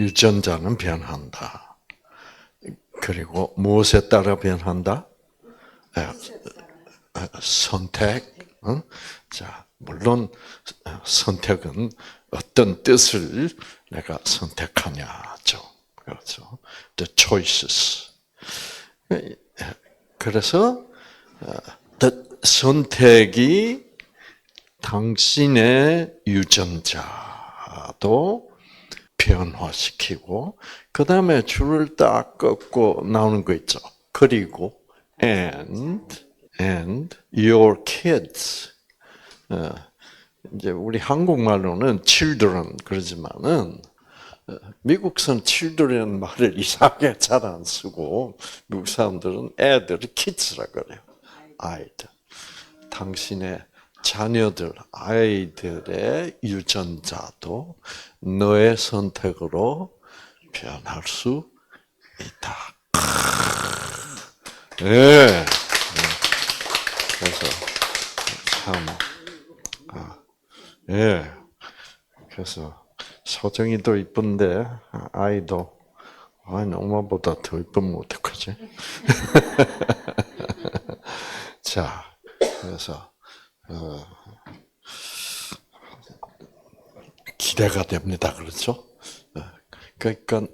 유전자는 변한다. 그리고 무엇에 따라 변한다? 선택. 자, 물론 선택은 어떤 뜻을 내가 선택하냐죠. 그렇죠. The choices. 그래서 선택이 당신의 유전자도 변화시키고, 그 다음에 줄을 딱 긋고 나오는 거 있죠. 그리고 and your kids. 이제 우리 한국말로는 children 그러지만은 미국선 children 말을 이상하게 잘 안 쓰고 미국 사람들은 애들을 kids라 그래요. 아이들. 당신의 자녀들, 아이들의 유전자도 너의 선택으로 변할 수 있다. 네. 그래서 참, 예. 그래서 소정이도 이쁜데 아이도 엄마보다 더 이쁘면 어떡하지? 자, 그래서 기대가 됩니다. 그렇죠? 그러니까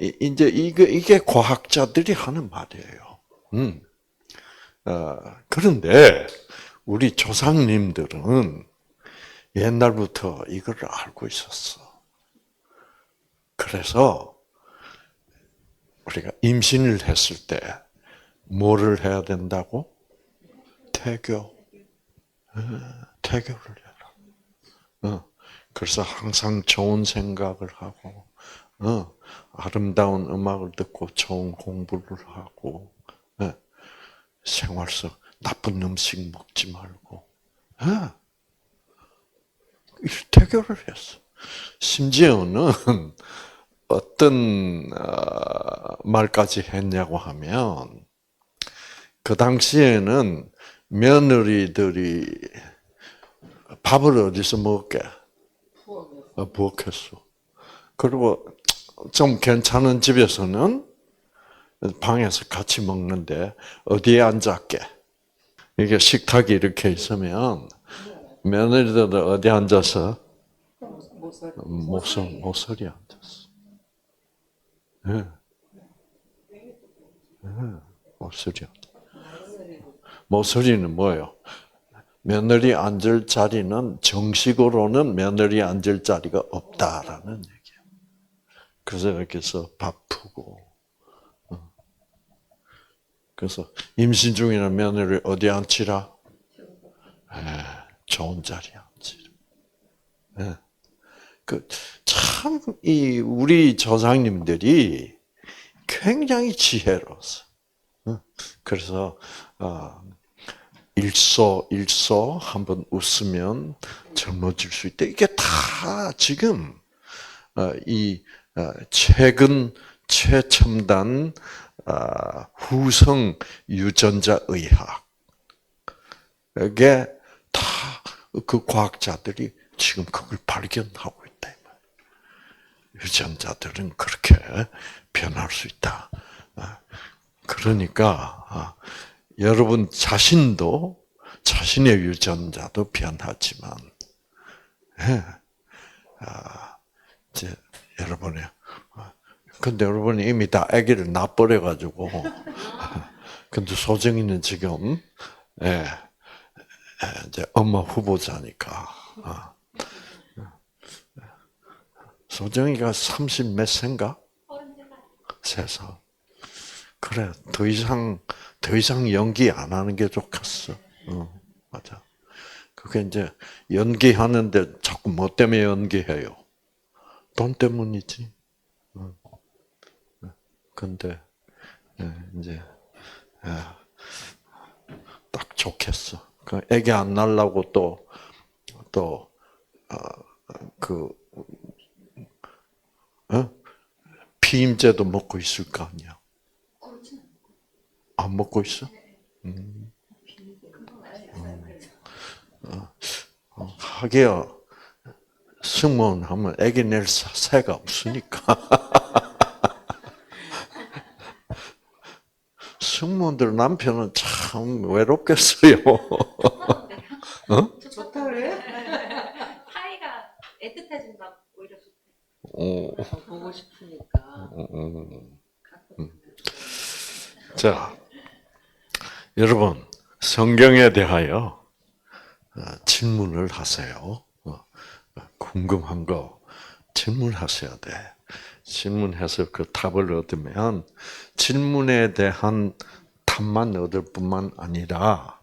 이제 이게 과학자들이 하는 말이에요. 그런데 우리 조상님들은 옛날부터 이걸 알고 있었어. 그래서 우리가 임신을 했을 때 뭐를 해야 된다고? 태교를 해라. 그래서 항상 좋은 생각을 하고, 아름다운 음악을 듣고 좋은 공부를 하고, 생활 속 나쁜 음식 먹지 말고, 태교를 했어. 심지어는 어떤 말까지 했냐고 하면, 그 당시에는 며느리들이 밥을 어디서 먹게? 부엌에서. 그리고 좀 괜찮은 집에서는 방에서 같이 먹는데 어디에 앉았게? 이게 식탁이 이렇게 있으면 며느리들은 어디 앉아서? 모서리 앉았어. 네. 모서리 앉았어. 모서리는 뭐예요? 며느리 앉을 자리는 정식으로는 며느리 앉을 자리가 없다라는 얘기예요. 그래서 여기서 바쁘고, 그래서 임신 중이나 며느리 어디 앉히라? 좋은 자리에 앉히라. 참, 우리 조상님들이 굉장히 지혜로웠어. 그래서, 일소 한번 웃으면 젊어질 수 있다. 이게 다 지금 이 최근 최첨단 후성 유전자 의학에 다 그 과학자들이 지금 그걸 발견하고 있다. 유전자들은 그렇게 변할 수 있다. 그러니까 여러분 자신도 자신의 유전자도 변하지만, 이제 여러분의 근데 여러분이 이미 다 아기를 낳아버려가지고, 근데 소정이는 지금 이제 엄마 후보자니까. 소정이가 30 몇 세인가? 3살. 그래, 더 이상 연기 안 하는 게 좋겠어. 맞아. 그게 이제 연기하는데 자꾸 뭐 때문에 연기해요? 돈 때문이지. 근데 이제 딱 좋겠어. 그 애기 안 낳으려고 그 피임제도 먹고 있을 거 아니야. 안 먹고 있어? 하기야 승무원하면 애기 낼 새가 없으니까. 승무원들 남편은 참 외롭겠어요. 어? 좋다 그래? 사이가 애틋해진다고 오히려 좋대. 오. 보고 싶으니까. 자, 여러분 성경에 대하여 질문을 하세요. 궁금한 거 질문하셔야 돼. 질문해서 그 답을 얻으면 질문에 대한 답만 얻을 뿐만 아니라,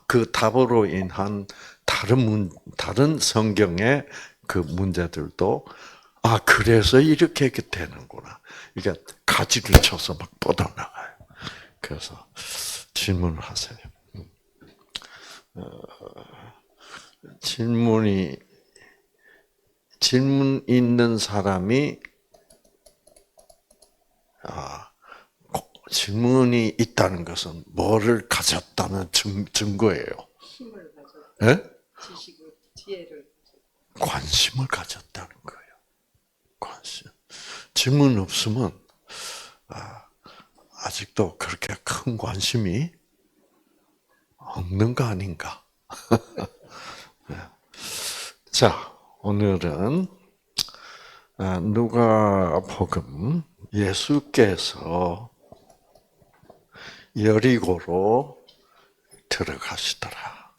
그 답으로 인한 다른 성경의 그 문제들도, 그래서 이렇게 되는구나. 이게 가지를 쳐서 막 뻗어나가요. 그래서 질문을 하세요. 질문 있는 사람이, 질문이 있다는 것은 뭐를 가졌다는 증거예요. 힘을 가져. 예? 지식을, 지혜를. 관심을 가졌다는 거예요. 관심. 질문 없으면 아직도 그렇게 큰 관심이 없는 거 아닌가? 자, 오늘은 누가복음 예수께서 여리고로 들어가시더라.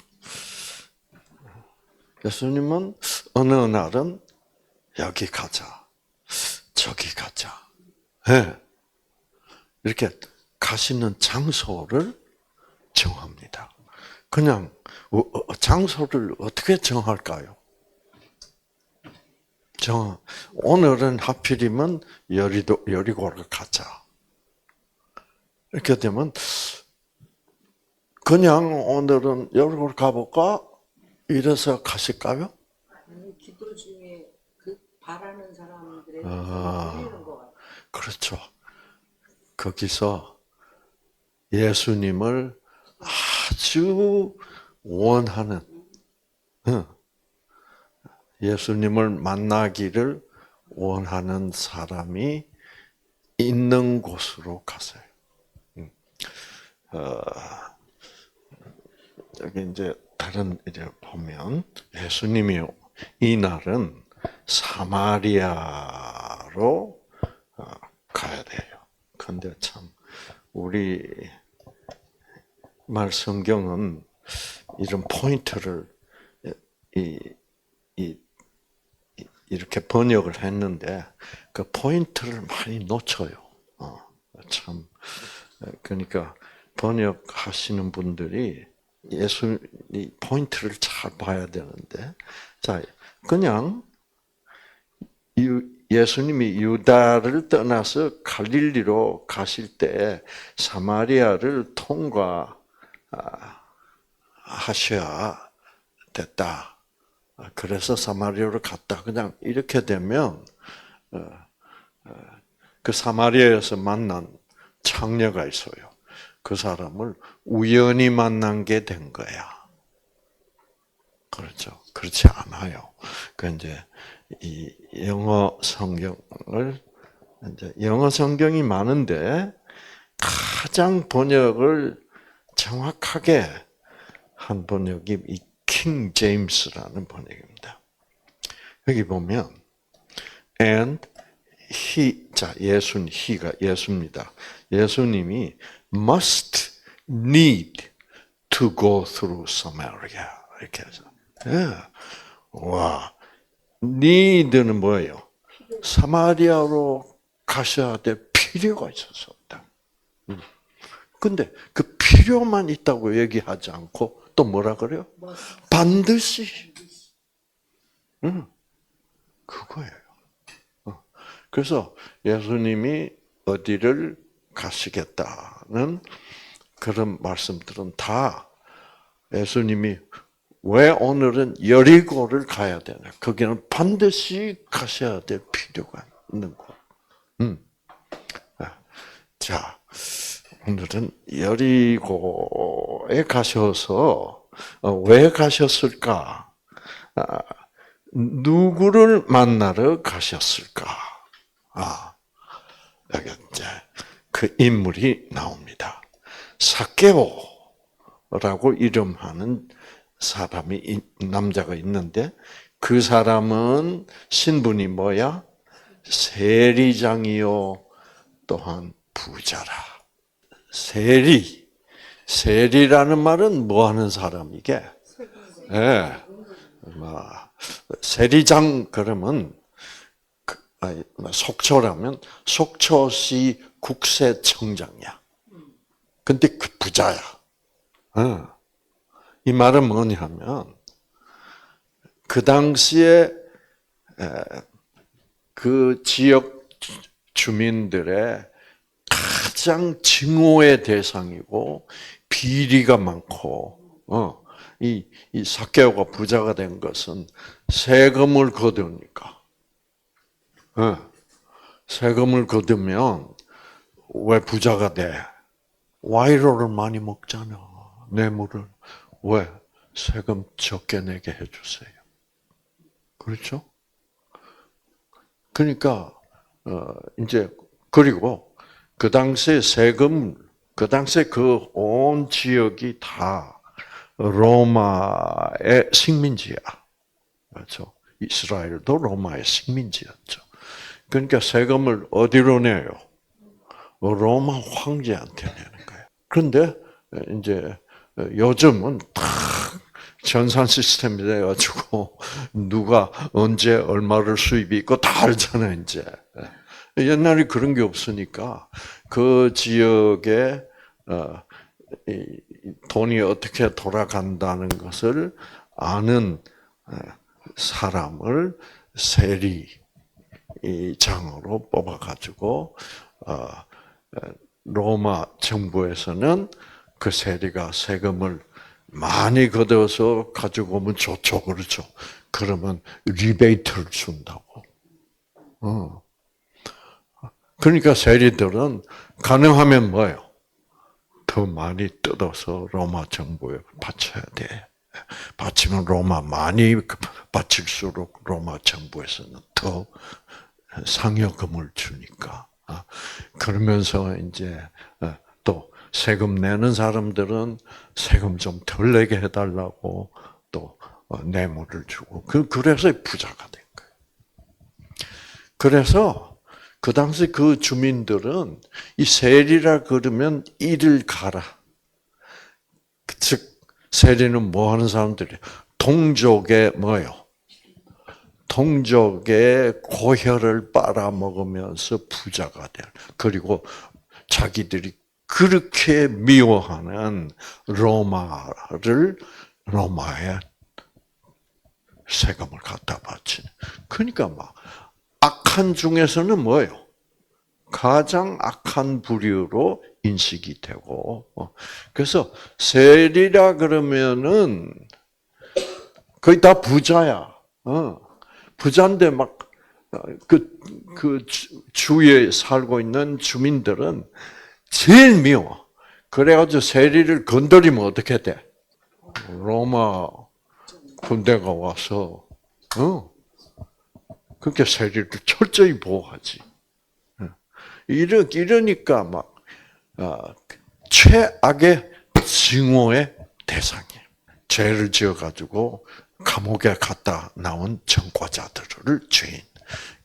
예수님은 어느 날은 여기 가자, 저기 가자, 이렇게 가시는 장소를 정합니다. 그냥 장소를 어떻게 정할까요? 오늘은 하필이면 여리고를 가자. 이렇게 되면 그냥 오늘은 여리고를 가볼까? 이래서 가실까요? 아니, 기도 중에 그 바라는 사람들의 들리는 것 같아. 그렇죠. 거기서 예수님을 아주 원하는, 예수님을 만나기를 원하는 사람이 있는 곳으로 가세요. 여기 이제 다른 이제 보면 예수님이 이 날은 사마리아로 가야 돼요. 근데 참 우리 말 성경은 이런 포인트를 이렇게 번역을 했는데 그 포인트를 많이 놓쳐요. 참 그러니까 번역하시는 분들이 이 포인트를 잘 봐야 되는데, 자 그냥 예수님이 유다를 떠나서 갈릴리로 가실 때 사마리아를 통과하셔야 됐다. 그래서 사마리아로 갔다. 그냥 이렇게 되면 그 사마리아에서 만난 창녀가 있어요. 그 사람을 우연히 만난 게 된 거야. 그렇죠? 그렇지 않아요. 그 이제 이 영어 성경이 많은데 가장 번역을 정확하게 한 번역이 이 킹 제임스라는 번역입니다. 여기 보면 and he가 예수입니다. 예수님이 must need to go through Samaria 이렇게 해서 와 need는 뭐예요? 사마리아로 가셔야 될 필요가 있었다. 근데 그 필요만 있다고 얘기하지 않고 또 뭐라 그래요? 반드시. 그거예요. 그래서 예수님이 어디를 가시겠다는 그런 말씀들은 다 예수님이 왜 오늘은 여리고를 가야 되나? 거기는 반드시 가셔야 될 필요가 있는 곳. 자, 오늘은 여리고에 가셔서 왜 가셨을까? 누구를 만나러 가셨을까? 여기 이제 그 인물이 나옵니다. 삭개오라고 이름하는 사람이 남자가 있는데 그 사람은 신분이 뭐야? 세리장이요 또한 부자라. 세리라는 말은 뭐 하는 사람이게? 예. 세리장 그러면 속초라면 속초시 국세청장이야. 근데 그 부자야. 이 말은 뭐냐면 그 당시에 그 지역 주민들의 가장 증오의 대상이고 비리가 많고 이 삭개오가 부자가 된 것은 세금을 거두니까. 세금을 거두면 왜 부자가 돼? 와이로를 많이 먹잖아. 뇌물을. 왜? 세금 적게 내게 해주세요. 그렇죠? 그러니까 이제 그리고 그 당시에 그 당시에 그 온 지역이 다 로마의 식민지야. 그렇죠? 이스라엘도 로마의 식민지였죠. 그러니까 세금을 어디로 내요? 로마 황제한테 내는 거예요. 그런데 이제 요즘은 다 전산 시스템이 돼가지고 누가 언제 얼마를 수입이 있고 다 알잖아요, 이제. 옛날에 그런 게 없으니까 그 지역에 돈이 어떻게 돌아간다는 것을 아는 사람을 세리장으로 뽑아가지고 로마 정부에서는 그 세리가 세금을 많이 걷어서 가지고 오면 좋죠, 그렇죠? 그러면 리베이트를 준다고. 그러니까 세리들은 가능하면 뭐예요? 더 많이 뜯어서 로마 정부에 바쳐야 돼. 바치면 로마 많이 바칠수록 로마 정부에서는 더 상여금을 주니까. 그러면서 이제 또 세금 내는 사람들은 세금 좀 덜 내게 해달라고 또 뇌물을 주고 그래서 부자가 된 거예요. 그래서 그 당시 그 주민들은 이 세리라 그러면 이를 가라. 즉 세리는 뭐 하는 사람들이에요? 동족의 뭐예요? 동족의 고혈을 빨아먹으면서 부자가 될. 그리고 자기들이 그렇게 미워하는 로마에 세금을 갖다 바치는. 그러니까 막 악한 중에서는 뭐예요? 가장 악한 부류로 인식이 되고. 그래서 세리라 그러면은 거의 다 부자야. 부자인데 막 그 주위에 살고 있는 주민들은 제일 미워. 그래가지고 세리를 건드리면 어떻게 돼? 로마 군대가 와서, 그렇게 세리를 철저히 보호하지. 이러니까 막, 최악의 증오의 대상이에요. 죄를 지어가지고 감옥에 갔다 나온 전과자들을 죄인.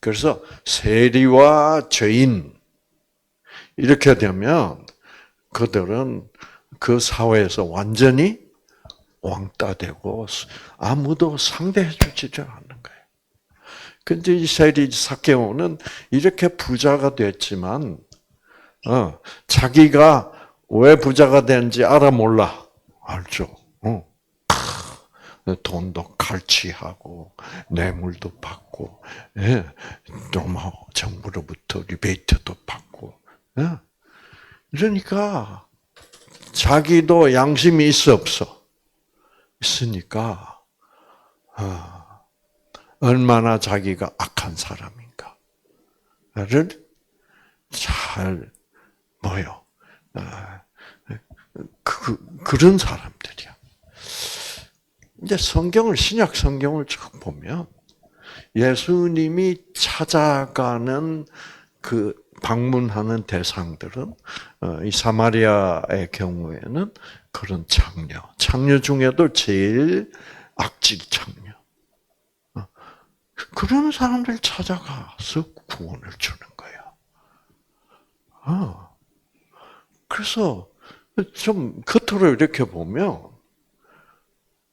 그래서 세리와 죄인, 이렇게 되면 그들은 그 사회에서 완전히 왕따되고 아무도 상대해주지를 않는 거예요. 근데 이 세리 삭개오는 이렇게 부자가 됐지만 자기가 왜 부자가 된지 알아 몰라? 알죠. 돈도 갈취하고 뇌물도 받고 로마 정부로부터 리베이트도 받고 그러니까 자기도 양심이 있어 없어? 있으니까 얼마나 자기가 악한 사람인가를 잘 그런 사람들이야. 이제 신약 성경을 쭉 보면 예수님이 찾아가는 그 방문하는 대상들은 이 사마리아의 경우에는 그런 창녀 중에도 제일 악질 창녀. 그런 사람들 찾아가서 구원을 주는 거야. 그래서 좀 겉으로 이렇게 보면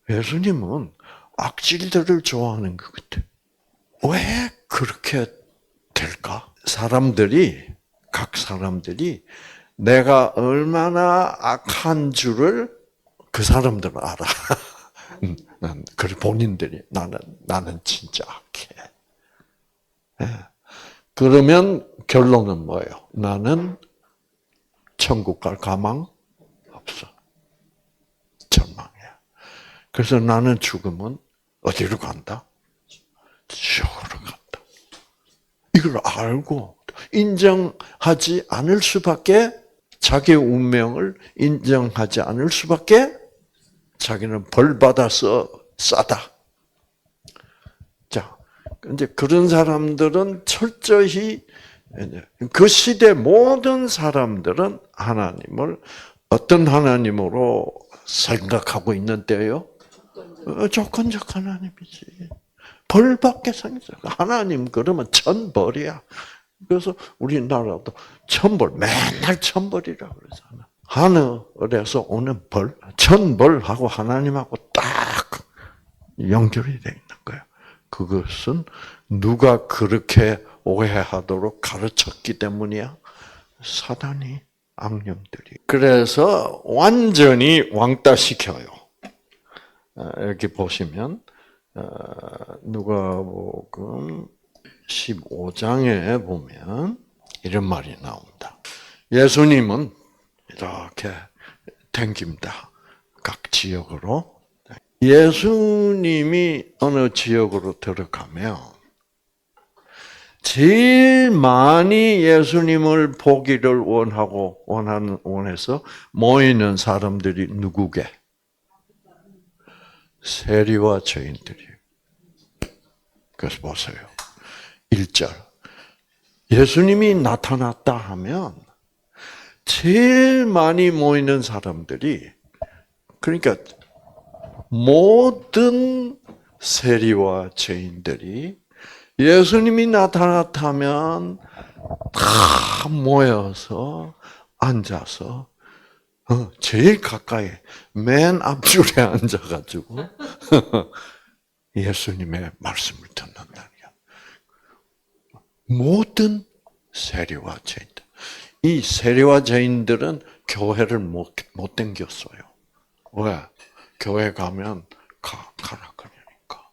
예수님은 악질들을 좋아하는 것 같아. 왜 그렇게 될까? 각 사람들이 내가 얼마나 악한 줄을 그 사람들은 알아. 그래 본인들이 나는 진짜 악해. 그러면 결론은 뭐예요? 나는 천국 갈 가망 없어. 절망이야. 그래서 나는 죽으면 어디로 간다? 지옥으로 간다. 이걸 알고 인정하지 않을 수밖에, 자기의 운명을 인정하지 않을 수밖에, 자기는 벌 받아서 싸다. 자, 이제 그런 사람들은 철저히, 그 시대 모든 사람들은 하나님을 어떤 하나님으로 생각하고 있는 때예요? 조건적 하나님이지. 벌밖에 생겼어. 하나님 그러면 천벌이야. 그래서 우리나라도 천벌, 맨날 천벌이라 그러잖아. 하늘에서 오는 벌, 천벌하고 하나님하고 딱 연결이 돼 있는 거야. 그것은 누가 그렇게 오해하도록 가르쳤기 때문이야. 사단이, 악령들이. 그래서 완전히 왕따시켜요. 여기 보시면 누가복음 15장에 보면 이런 말이 나온다. 예수님은 이렇게 댕깁니다. 각 지역으로. 예수님이 어느 지역으로 들어가면 제일 많이 예수님을 보기를 원해서 모이는 사람들이 누구게? 세리와 죄인들이에요. 그래서 보세요. 1절. 예수님이 나타났다 하면 제일 많이 모이는 사람들이, 그러니까 모든 세리와 죄인들이 예수님이 나타났다면 다 모여서 앉아서 제일 가까이 맨 앞줄에 앉아가지고 예수님의 말씀을 듣는다니까. 모든 세리와 죄인들. 이 세리와 죄인들은 교회를 못 댕겼어요. 왜? 교회 가면 가라 그러니까.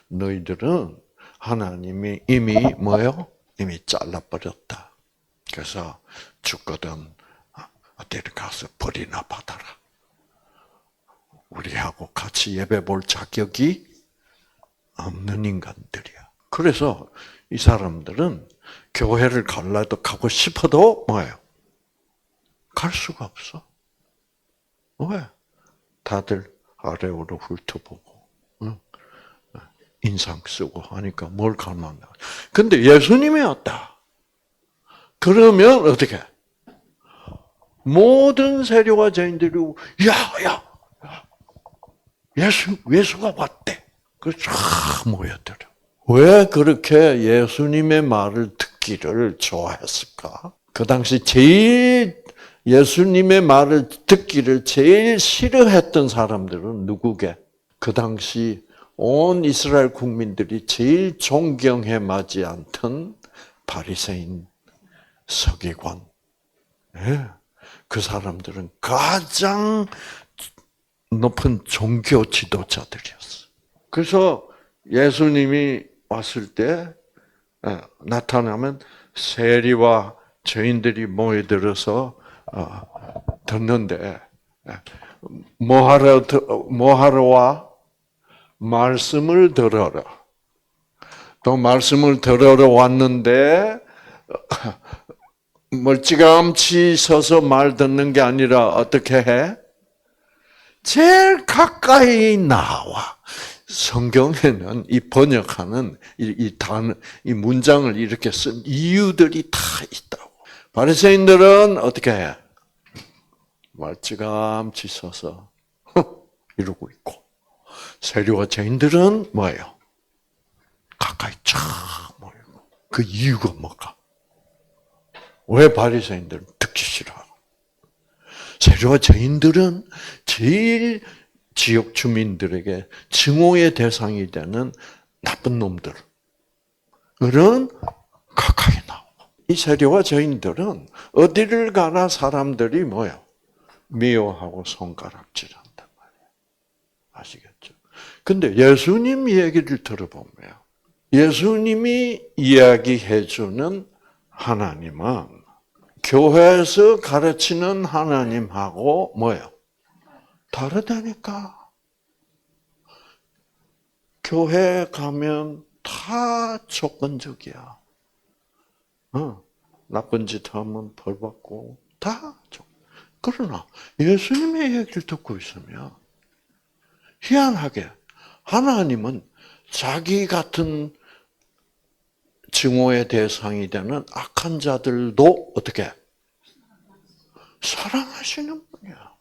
너희들은 하나님이 이미 뭐요? 이미 잘라버렸다. 그래서 죽거든 어디를 가서 벌이나 받아라. 우리하고 같이 예배 볼 자격이 없는 인간들이야. 그래서 이 사람들은 교회를 가려도 가고 싶어도 뭐예요? 갈 수가 없어. 왜? 다들 아래로 훑어보고 인상 쓰고 하니까 뭘 가만나. 근데 예수님이 왔다. 그러면 어떻게? 모든 세리와 죄인들이 야 예수가 왔대. 그래서 쫙 모여들어. 왜 그렇게 예수님의 말을 듣기를 좋아했을까? 그 당시 예수님의 말을 듣기를 제일 싫어했던 사람들은 누구게? 그 당시 온 이스라엘 국민들이 제일 존경해 마지 않던 바리새인, 서기관. 그 사람들은 가장 높은 종교 지도자들이었어. 그래서 예수님이 왔을 때 나타나면 세리와 죄인들이 모여들어서 듣는데 뭐 하러 와? 말씀을 들어라. 또 말씀을 들으러 왔는데 멀찌감치 서서 말 듣는 게 아니라 어떻게 해? 제일 가까이 나와. 성경에는 이 번역하는 이 문장을 이렇게 쓴 이유들이 다 있다고. 바리새인들은 어떻게 해? 말찌감치 서서 이러고 있고, 세리와 죄인들은 뭐예요? 가까이 쫙 모이고. 그 이유가 뭘까? 왜 바리새인들은 듣기 싫어하고, 세리와 죄인들은 제일 지역 주민들에게 증오의 대상이 되는 나쁜 놈들은 가까이 나오고, 이 세리와 죄인들은 어디를 가나 사람들이 뭐예요? 미워하고 손가락질한단 말이에요. 아시겠죠? 근데 예수님 얘기를 들어보면 예수님이 이야기해주는 하나님은 교회에서 가르치는 하나님하고 뭐예요? 다르다니까. 교회 가면 다 조건적이야. 나쁜 짓 하면 벌 받고 다 조건. 그러나 예수님의 얘기를 듣고 있으면 희한하게 하나님은 자기 같은 증오의 대상이 되는 악한 자들도 어떻게 사랑하시는 분이야.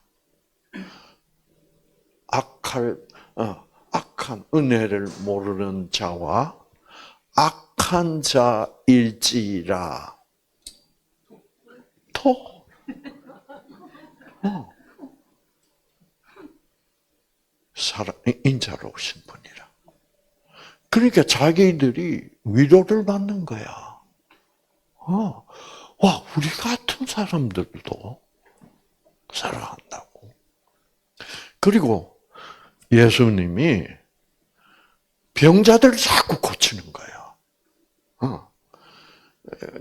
악한 은혜를 모르는 자와 악한 자일지라 도 인자로우신 분이라. 그러니까 자기들이 위로를 받는 거야. 와, 우리 같은 사람들도 사랑한다고. 그리고 예수님이 병자들을 자꾸 고치는 거야.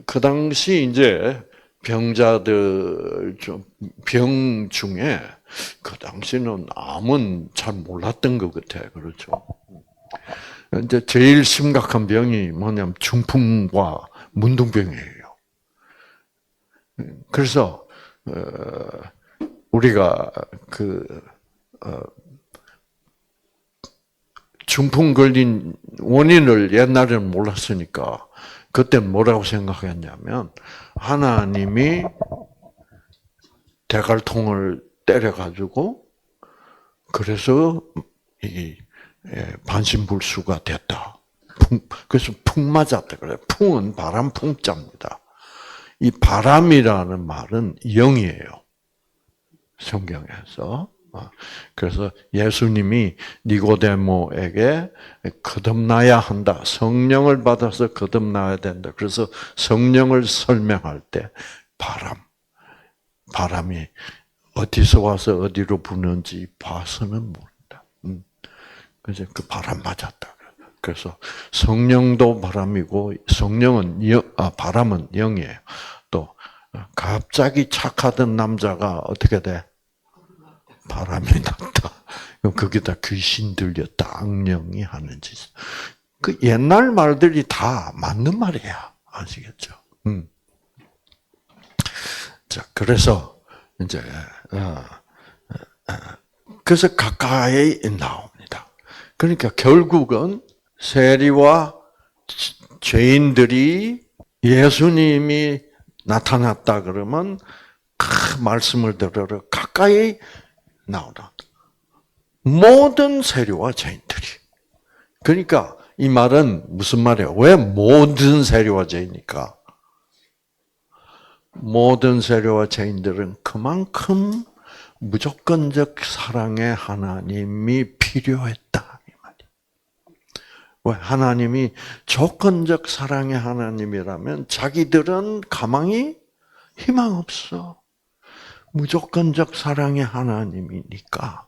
그 당시 이제 병자들 병 중에 그 당시는 암은 잘 몰랐던 것 같아. 그렇죠. 이제 제일 심각한 병이 뭐냐면 중풍과 문둥병이에요. 그래서 우리가 중풍 걸린 원인을 옛날에는 몰랐으니까 그때는 뭐라고 생각했냐면 하나님이 대갈통을 때려가지고 그래서 이 반신불수가 됐다. 그래서 풍 맞았다 그래. 풍은 바람 풍자입니다. 이 바람이라는 말은 영이에요. 성경에서. 그래서 예수님이 니고데모에게 거듭나야 한다. 성령을 받아서 거듭나야 된다. 그래서 성령을 설명할 때 바람이 어디서 와서 어디로 부는지 봐서는 모른다. 그래서 그 바람 맞았다. 그래서 성령도 바람이고 바람은 영이에요. 또 갑자기 착하던 남자가 어떻게 돼? 바람이 났다. 거기다 귀신 들렸다. 악령이 하는 짓. 그 옛날 말들이 다 맞는 말이야. 아시겠죠? 자, 그래서 이제 그래서 가까이 나옵니다. 그러니까 결국은 세리와 죄인들이 예수님이 나타났다 그러면 그 말씀을 들으러 가까이 나오라. 모든 세리와 죄인들이. 그러니까 이 말은 무슨 말이에요? 왜 모든 세리와 죄인이니까? 모든 세리와 죄인들은 그만큼 무조건적 사랑의 하나님이 필요했다. 이 말이에요. 왜? 하나님이 조건적 사랑의 하나님이라면 자기들은 가망이 희망 없어. 무조건적 사랑의 하나님이니까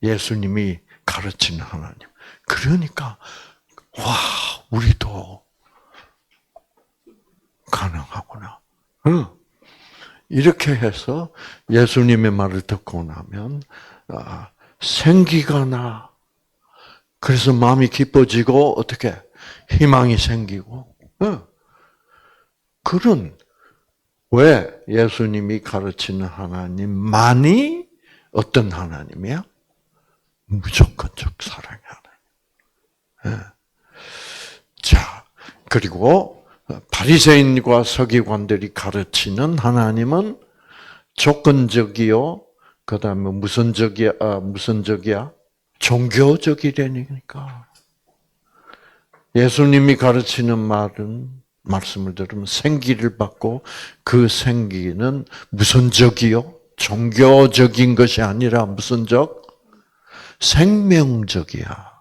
예수님이 가르치는 하나님. 그러니까 와, 우리도 가능하구나. 이렇게 해서 예수님의 말을 듣고 나면 생기가 나. 그래서 마음이 기뻐지고 어떻게 희망이 생기고. 그런 왜 예수님이 가르치는 하나님만이 어떤 하나님이야? 무조건적 사랑의 하나님. 자, 그리고 바리새인과 서기관들이 가르치는 하나님은 조건적이요. 그다음에 무슨 적이야? 종교적이라니까. 예수님이 가르치는 말씀을 들으면 생기를 받고 그 생기는 무슨 적이요? 종교적인 것이 아니라 무슨 적? 생명적이야.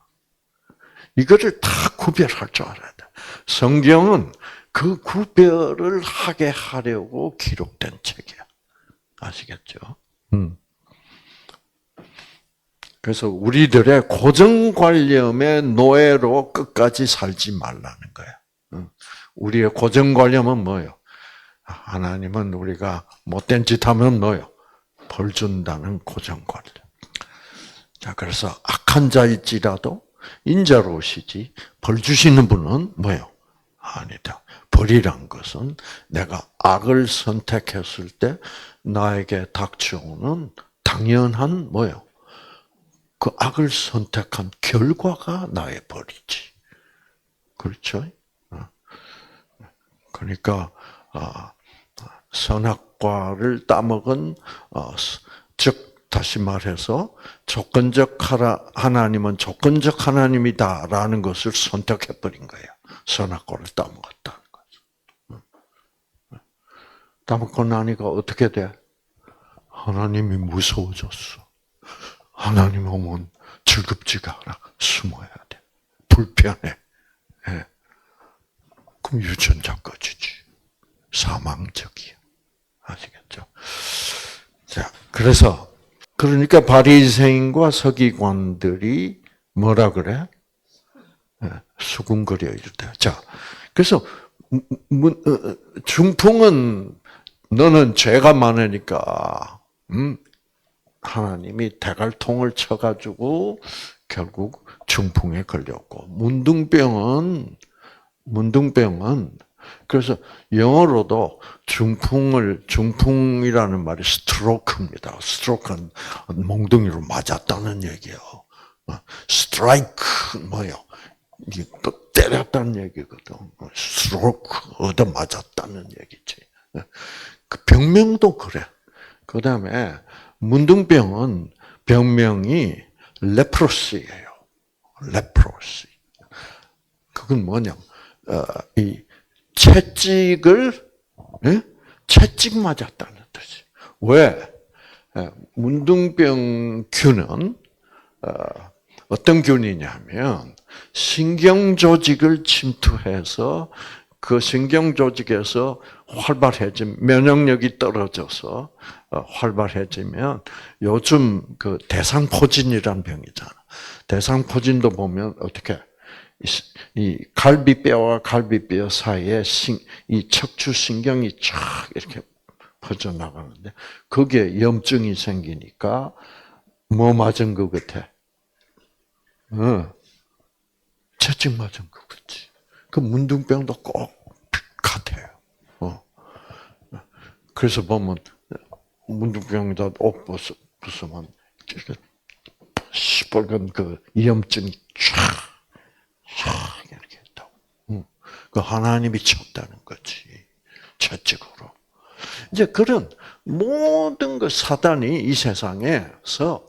이거를 다 구별할 줄 알아야 돼. 성경은 그 구별을 하게 하려고 기록된 책이야. 아시겠죠? 그래서 우리들의 고정관념의 노예로 끝까지 살지 말라는 거야. 우리의 고정관념은 뭐예요? 하나님은 우리가 못된 짓 하면 뭐예요? 벌 준다는 고정관념. 자, 그래서 악한 자일지라도 인자로우시지 벌 주시는 분은 뭐예요? 아니다. 벌이란 것은 내가 악을 선택했을 때 나에게 닥쳐오는 당연한 뭐예요? 그 악을 선택한 결과가 나의 벌이지. 그렇죠? 그러니까 선악과를 따먹은 즉 다시 말해서 조건적 하나님은 조건적 하나님이다라는 것을 선택해 버린 거예요. 선악과를 따먹었다는 거죠. 따먹고 나니까 어떻게 돼? 하나님이 무서워졌어. 하나님 오면 즐겁지가 않아. 숨어야 돼. 불편해. 예. 그럼 유전자 꺼지지. 사망적이야. 아시겠죠? 자, 그러니까 바리새인과 서기관들이 뭐라 그래? 수군거려 이르다. 자, 그래서 중풍은 너는 죄가 많으니까 하나님이 대갈통을 쳐가지고 결국 중풍에 걸렸고 문둥병은 그래서 영어로도 중풍이라는 말이 스트로크입니다. 스트로크는 몽둥이로 맞았다는 얘기예요. 스트라이크 뭐요? 때렸다는 얘기거든. 스트로크 얻어 맞았다는 얘기지. 그 병명도 그래. 그 다음에 문둥병은 병명이 레프로시예요. 레프로시. 그건 뭐냐? 이 채찍 맞았다는 뜻이. 왜? 문둥병균은 어떤 균이냐면 신경 조직을 침투해서 그 신경 조직에서 면역력이 떨어져서 활발해지면 요즘 그 대상포진이라는 병 있잖아. 대상포진도 보면 어떻게 이 갈비뼈와 갈비뼈 사이에 이 척추 신경이 쫙 이렇게 퍼져 나가는데 거기에 염증이 생기니까 뭐 맞은 것 같아? 채찍 맞은 것 같지. 그 문둥병도 꼭 같아요. 그래서 보면 문둥병에다 옷 벗으면 시뻘건 그 염증이 쫙 이렇게 있다고. 그 하나님이 쳤다는 거지. 채찍으로. 이제 그런 모든 그 사단이 이 세상에서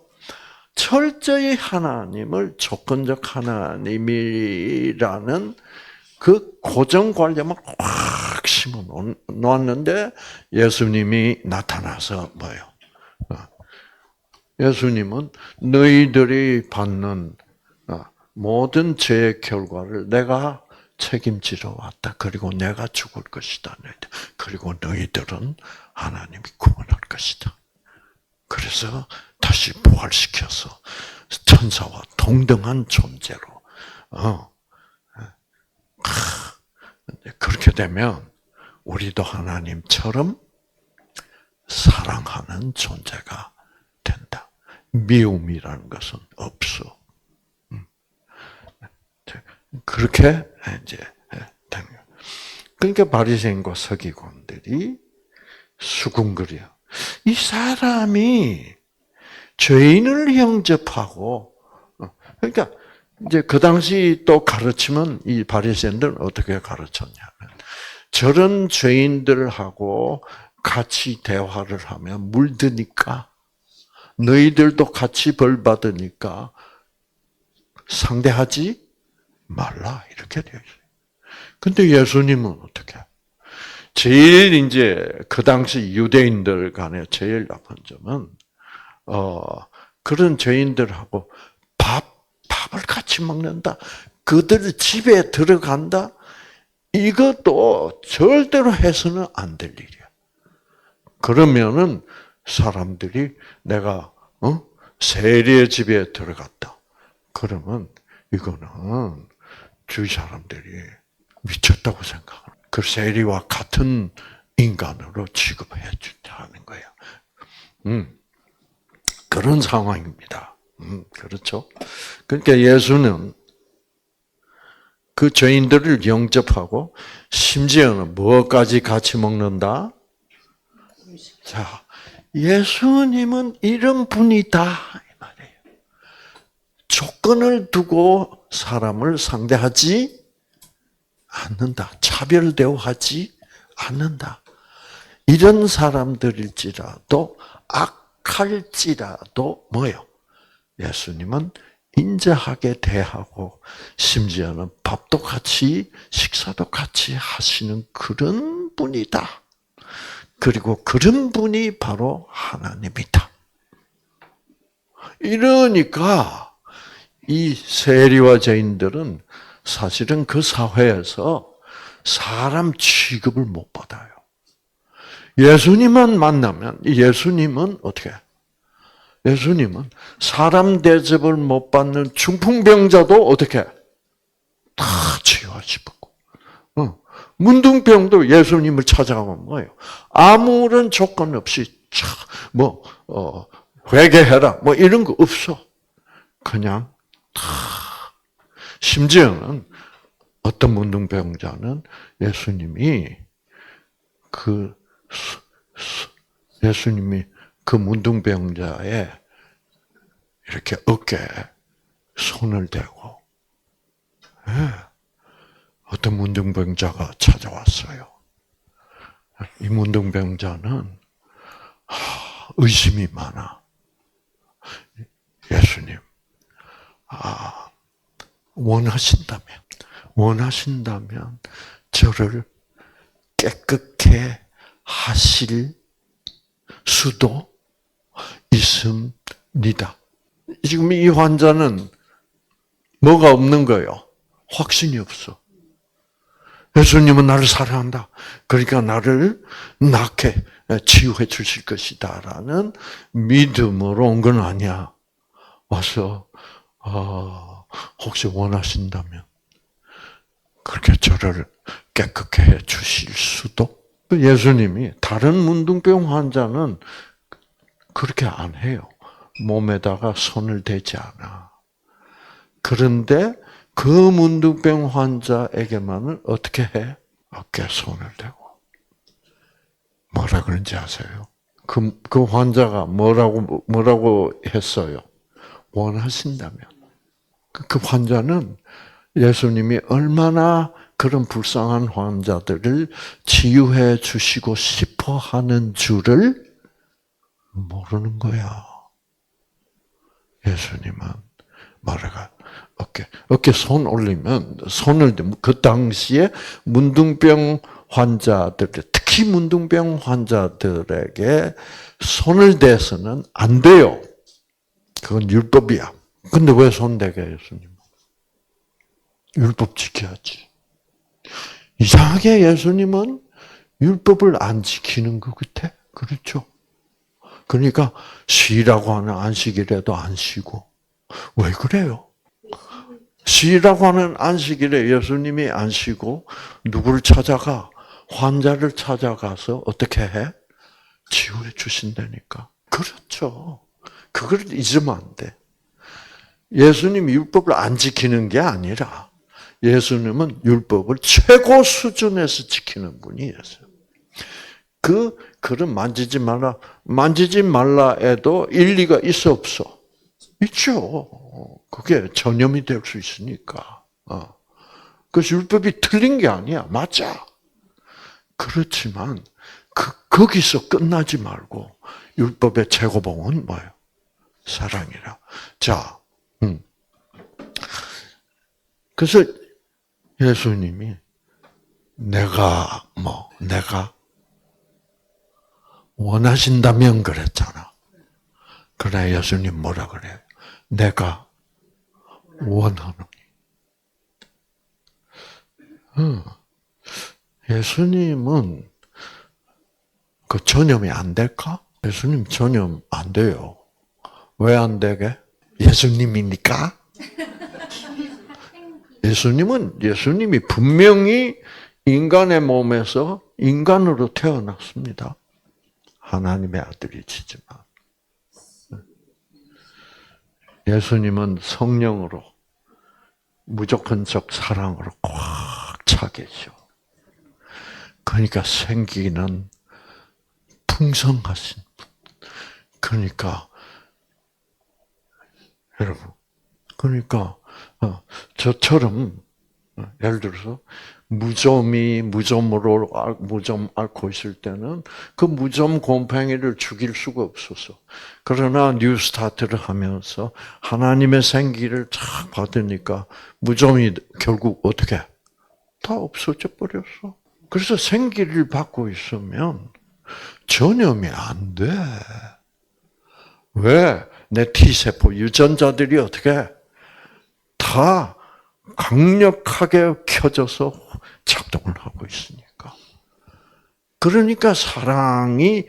철저히 하나님을 조건적 하나님이라는 그 고정관념을 확 심어 놓았는데 예수님이 나타나서 뭐예요? 예수님은 너희들이 받는 모든 죄의 결과를 내가 책임지러 왔다. 그리고 내가 죽을 것이다. 그리고 너희들은 하나님이 구원할 것이다. 그래서 다시 부활시켜서 천사와 동등한 존재로 그렇게 되면 우리도 하나님처럼 사랑하는 존재가 된다. 미움이라는 것은 없어. 그렇게 이제 되는 거예요. 그러니까 바리새인과 서기관들이 수군거려. 이 사람이 죄인을 영접하고, 그러니까 이제 그 당시 또 가르치면 이 바리새인들은 어떻게 가르쳤냐면, 저런 죄인들하고 같이 대화를 하면 물드니까 너희들도 같이 벌 받으니까 상대하지 말라 이렇게 되어 있어요. 근데 예수님은 어떻게? 제일 이제 그 당시 유대인들 간에 제일 나쁜 점은 그런 죄인들하고 밥을 같이 먹는다. 그들 집에 들어간다. 이것도 절대로 해서는 안 될 일이야. 그러면은 사람들이 내가 세리의 집에 들어갔다. 그러면 이거는 주위 사람들이 미쳤다고 생각하는. 그 세리와 같은 인간으로 취급해 준다는 거야. 그런 상황입니다. 그렇죠? 그러니까 예수는 그 죄인들을 영접하고 심지어는 뭐까지 같이 먹는다? 자, 예수님은 이런 분이다 이 말이에요. 조건을 두고 사람을 상대하지 않는다. 차별 대우하지 않는다. 이런 사람들일지라도 악할지라도 뭐요? 예수님은 인자하게 대하고 심지어는 밥도 같이 식사도 같이 하시는 그런 분이다. 그리고 그런 분이 바로 하나님이다. 이러니까 이 세리와 죄인들은 사실은 그 사회에서 사람 취급을 못 받아요. 예수님만 만나면 예수님은 어떻게? 예수님은 사람 대접을 못 받는 중풍병자도 어떻게? 다 치유하시고. 문둥병도 예수님을 찾아가면 뭐예요? 아무런 조건 없이 회개해라 뭐 이런 거 없어. 그냥 다. 심지어는 어떤 문둥병자는 예수님이 그 문둥병자의 이렇게 어깨에 손을 대고, 어떤 문둥병자가 찾아왔어요. 이 문둥병자는 의심이 많아. 예수님, 원하신다면 저를 깨끗게 하실 수도 있습니다. 지금 이 환자는 뭐가 없는 거예요? 확신이 없어. 예수님은 나를 사랑한다. 그러니까 나를 낫게 치유해 주실 것이다라는 믿음으로 온 건 아니야. 와서 혹시 원하신다면 그렇게 저를 깨끗게 해 주실 수도? 예수님이 다른 문둥병 환자는 그렇게 안 해요. 몸에다가 손을 대지 않아. 그런데 그 문둥병 환자에게만은 어떻게 해? 어깨에 손을 대고. 뭐라 그런지 아세요? 그 환자가 뭐라고 했어요? 원하신다면. 그 환자는 예수님이 얼마나 그런 불쌍한 환자들을 치유해 주시고 싶어 하는 줄을 모르는 거야. 예수님은 말해가 어깨 손 올리면 손을 그 당시에 문둥병 환자들, 특히 문둥병 환자들에게 손을 대서는 안 돼요. 그건 율법이야. 근데 왜 손 대게 예수님? 율법 지켜야지. 이상하게 예수님은 율법을 안 지키는 것 같아. 그렇죠? 그러니까 쉬라고 하는 안식일에도 안 쉬고. 왜 그래요? 쉬라고 하는 안식일에 예수님이 안 쉬고 누구를 찾아가? 환자를 찾아가서 어떻게 해? 치유해 주신다니까. 그렇죠. 그걸 잊으면 안 돼. 예수님이 율법을 안 지키는 게 아니라 예수님은 율법을 최고 수준에서 지키는 분이었어요. 그런 만지지 말라 해도 일리가 있어 없어? 있죠. 그게 전염이 될 수 있으니까. 그래서 율법이 틀린 게 아니야. 맞아. 그렇지만 거기서 끝나지 말고 율법의 최고봉은 뭐예요? 사랑이라. 자, 그래서 예수님이 내가 원하신다면 그랬잖아. 그러나 예수님 뭐라 그래요? 내가 원하노니. 예수님은 그 전염이 안 될까? 예수님 전염 안 돼요. 왜 안 되게? 예수님이니까? 예수님이 분명히 인간의 몸에서 인간으로 태어났습니다. 하나님의 아들이시지만. 예수님은 성령으로 무조건적 사랑으로 꽉 차 계셔. 그러니까 생기는 풍성하신 분. 그러니까 여러분, 저처럼 예를 들어서 무좀 앓고 있을 때는 그 무좀 곰팡이를 죽일 수가 없었어. 그러나 뉴스타트를 하면서 하나님의 생기를 쫙 받으니까 무좀이 결국 어떻게 다 없어져 버렸어. 그래서 생기를 받고 있으면 전염이 안 돼. 왜? 내 T세포 유전자들이 어떻게 다 강력하게 켜져서 작동을 하고 있으니까. 그러니까 사랑이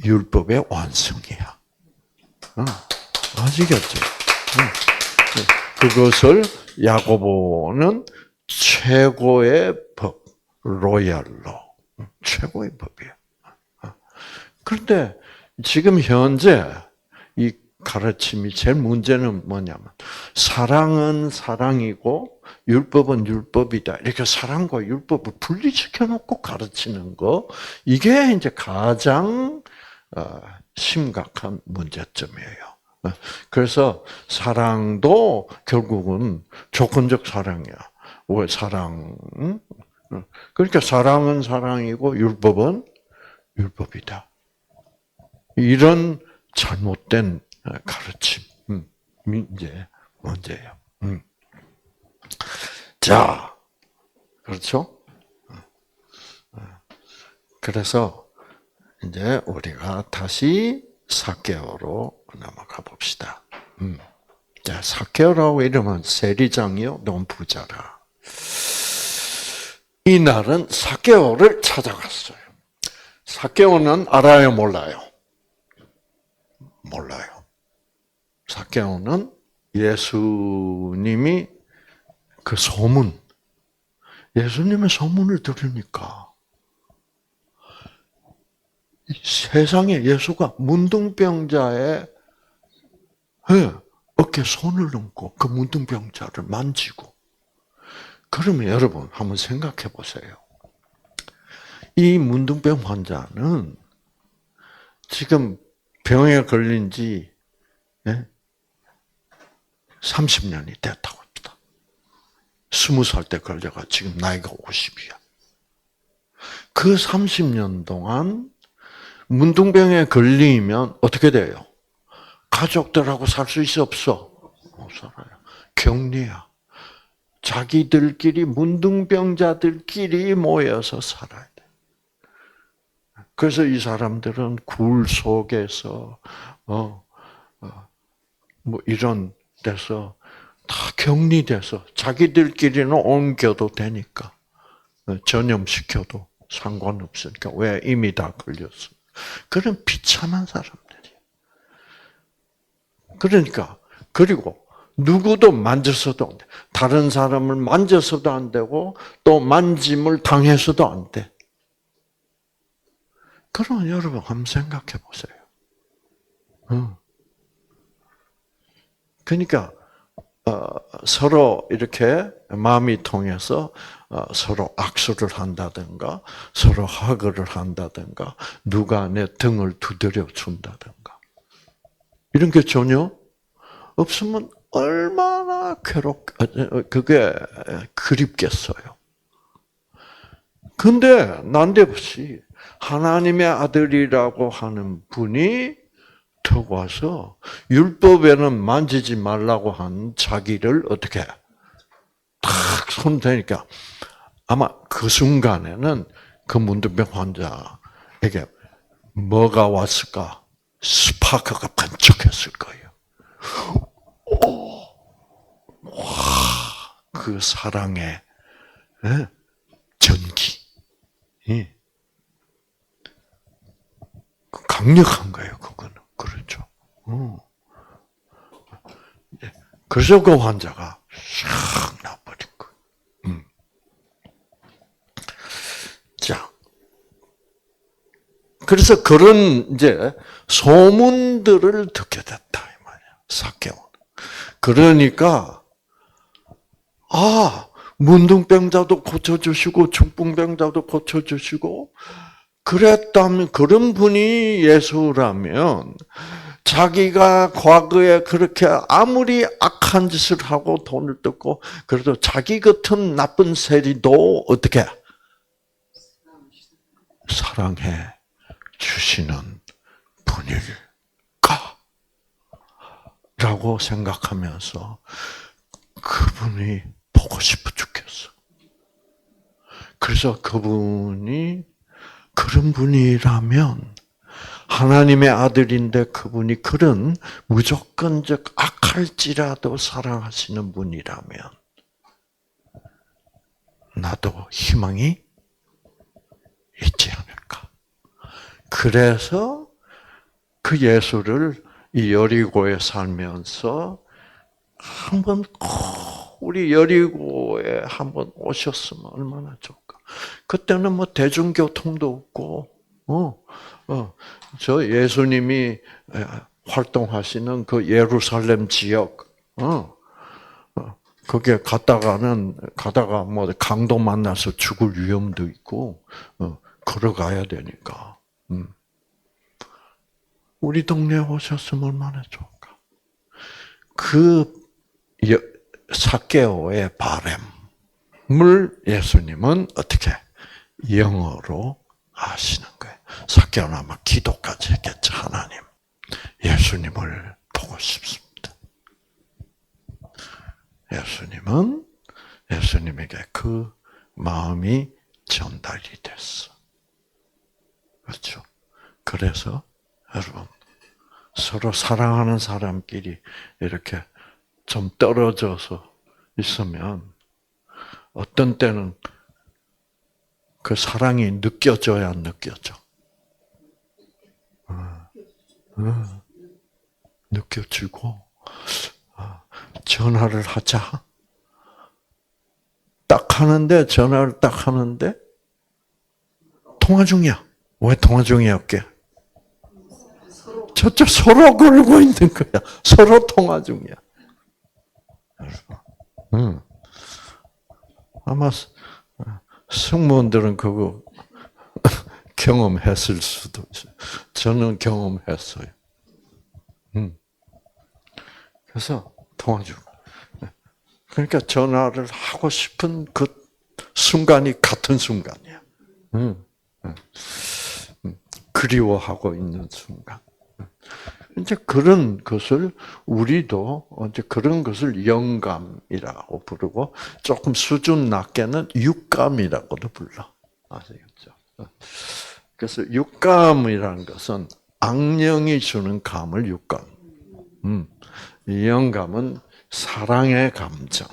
율법의 완성이야. 아시겠죠? 그것을 야고보는 최고의 법, 로얄로, 최고의 법이야. 그런데 지금 현재 이 가르침이 제일 문제는 뭐냐면 사랑은 사랑이고 율법은 율법이다. 이렇게 사랑과 율법을 분리시켜 놓고 가르치는 거 이게 이제 가장 심각한 문제점이에요. 그래서 사랑도 결국은 조건적 사랑이야. 왜 사랑? 그러니까 사랑은 사랑이고 율법은 율법이다. 이런 잘못된 가르침, 이제 문제예요. 자, 그렇죠? 그래서 이제 우리가 다시 삭개오로 넘어가 봅시다. 자, 삭개오라고 이러면 세리장이요, 너무 부자라. 이날은 삭개오를 찾아갔어요. 삭개오는 알아요, 몰라요? 몰라요. 삭개오는 예수님이 그 소문, 예수님의 소문을 들으니까 세상에 예수가 문둥병자의 어깨에 손을 얹고 그 문둥병자를 만지고 그러면 여러분 한번 생각해 보세요. 이 문둥병 환자는 지금 병에 걸린 지 30년이 됐다고 합니다. 20살 때 걸려가 지금 나이가 50이야. 그 30년 동안 문둥병에 걸리면 어떻게 돼요? 가족들하고 살 수 있어 없어? 못 살아요. 격리야. 자기들끼리 문둥병자들끼리 모여서 살아야 돼. 그래서 이 사람들은 굴 속에서 뭐 이런 데서 다 격리돼서 자기들끼리는 옮겨도 되니까 전염시켜도 상관없으니까 왜 이미 다 걸렸어. 그런 비참한 사람들이야. 그러니까 그리고 누구도 만져서도 안 돼. 다른 사람을 만져서도 안 되고 또 만짐을 당해서도 안 돼. 그러면 여러분 한번 생각해 보세요. 그러니까 서로 이렇게 마음이 통해서 서로 악수를 한다든가 서로 하그를 한다든가 누가 내 등을 두드려 준다든가 이런 게 전혀 없으면 얼마나 그게 그립겠어요. 근데 난데없이 하나님의 아들이라고 하는 분이 턱 와서 율법에는 만지지 말라고 한 자기를 어떻게 탁 손 대니까 아마 그 순간에는 그 문둥병 환자에게 뭐가 왔을까? 스파크가 반짝했을 거예요. 와, 그 사랑의 전기. 강력한 거예요, 그거는. 그렇죠. 그래서 그 환자가 샥 나버린 거예요. 자, 그래서 그런 이제 소문들을 듣게 됐다 이 말이야. 삭개오는. 그러니까 문둥병자도 고쳐주시고 중풍병자도 고쳐주시고 그랬다면 그런 분이 예수라면 자기가 과거에 그렇게 아무리 악한 짓을 하고 돈을 뜯고 그래도 자기 같은 나쁜 세리도 어떻게 사랑해 주시는 분일까? 라고 생각하면서 그분이 보고 싶어 죽겠어. 그래서 그분이 그런 분이라면 하나님의 아들인데 그분이 그런 무조건적 악할지라도 사랑하시는 분이라면 나도 희망이 있지 않을까. 그래서 그 예수를 이 여리고에 살면서 한번 우리 여리고에 한번 오셨으면 얼마나 좋을까. 그때는 뭐 대중교통도 없고, 저 예수님이 활동하시는 그 예루살렘 지역, 거기에 가다가 뭐 강도 만나서 죽을 위험도 있고, 걸어가야 되니까. 우리 동네에 오셨으면 얼마나 좋을까. 그 삭개오의 바램을 예수님은 어떻게 영어로 하시는 거예요. 삭개오는 아마 기도까지 했겠죠. 하나님, 예수님을 보고 싶습니다. 예수님에게 그 마음이 전달이 됐어. 그렇죠. 그래서 여러분 서로 사랑하는 사람끼리 이렇게 좀 떨어져서 있으면 어떤 때는 그 사랑이 느껴져야 안 느껴져. 느껴지고 전화를 하자. 전화를 딱 하는데 통화 중이야. 왜 통화 중이었게? 저쪽 서로 걸고 있는 거야. 서로 통화 중이야. 아마 승무원들은 그거 경험했을 수도 있어요. 저는 경험했어요. 그래서 통화 중. 그러니까 전화를 하고 싶은 그 순간이 같은 순간이야. 그리워하고 있는 순간. 이제 그런 것을 우리도 이제 그런 것을 영감이라고 부르고 조금 수준 낮게는 육감이라고도 불러. 아시겠죠? 그래서 육감이라는 것은 악령이 주는 감을 육감. 이 영감은 사랑의 감정.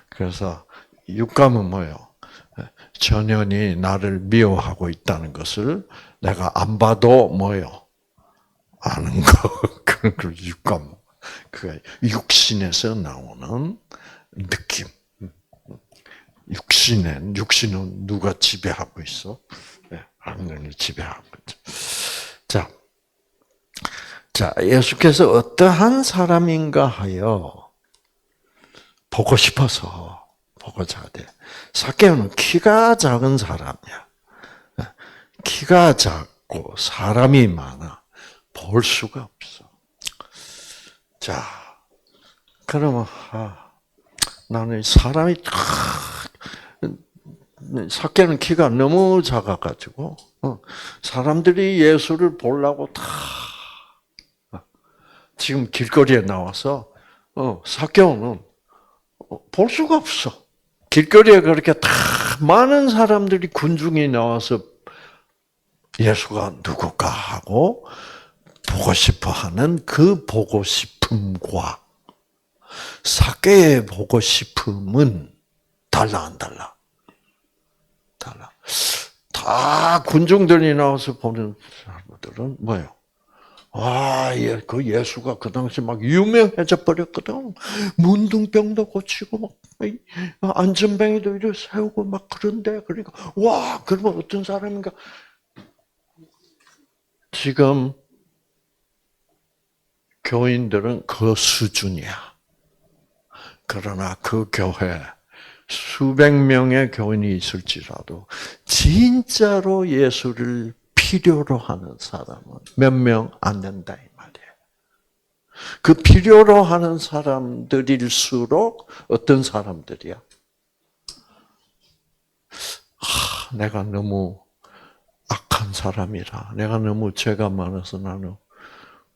그래서 육감은 뭐예요? 전현이 나를 미워하고 있다는 것을 내가 안 봐도 뭐예요? 아는 거. 그 육감. 그 육신에서 나오는 느낌. 육신은 누가 지배하고 있어? 악령이 지배하고 있죠. 자, 예수께서 어떠한 사람인가 하여 보고 싶어서 보고 자대. 삭개오는 키가 작은 사람이야. 키가 작고 사람이 많아. 볼 수가 없어. 자, 그러면 나는 사람이 삭개는 키가 너무 작아가지고 사람들이 예수를 보려고 다 지금 길거리에 나와서 삭개오는 볼 수가 없어. 길거리에 그렇게 다 많은 사람들이 군중이 나와서 예수가 누굴까 하고 보고 싶어하는 그 보고 싶음과 삭개의 보고 싶음은 달라 안 달라? 달라. 다 군중들이 나와서 보는 사람들은 뭐예요? 와, 그 예수가 그 당시 막 유명해져 버렸거든. 문둥병도 고치고 막 안전뱅이도 이렇게 세우고 막 그런데 그러니까 와, 그러면 어떤 사람인가? 지금 교인들은 그 수준이야. 그러나 그 교회 수백 명의 교인이 있을지라도 진짜로 예수를 필요로 하는 사람은 몇 명 안 된다 이 말이에요. 그 필요로 하는 사람들일수록 어떤 사람들이야? 내가 너무 악한 사람이라, 내가 너무 죄가 많아서 나는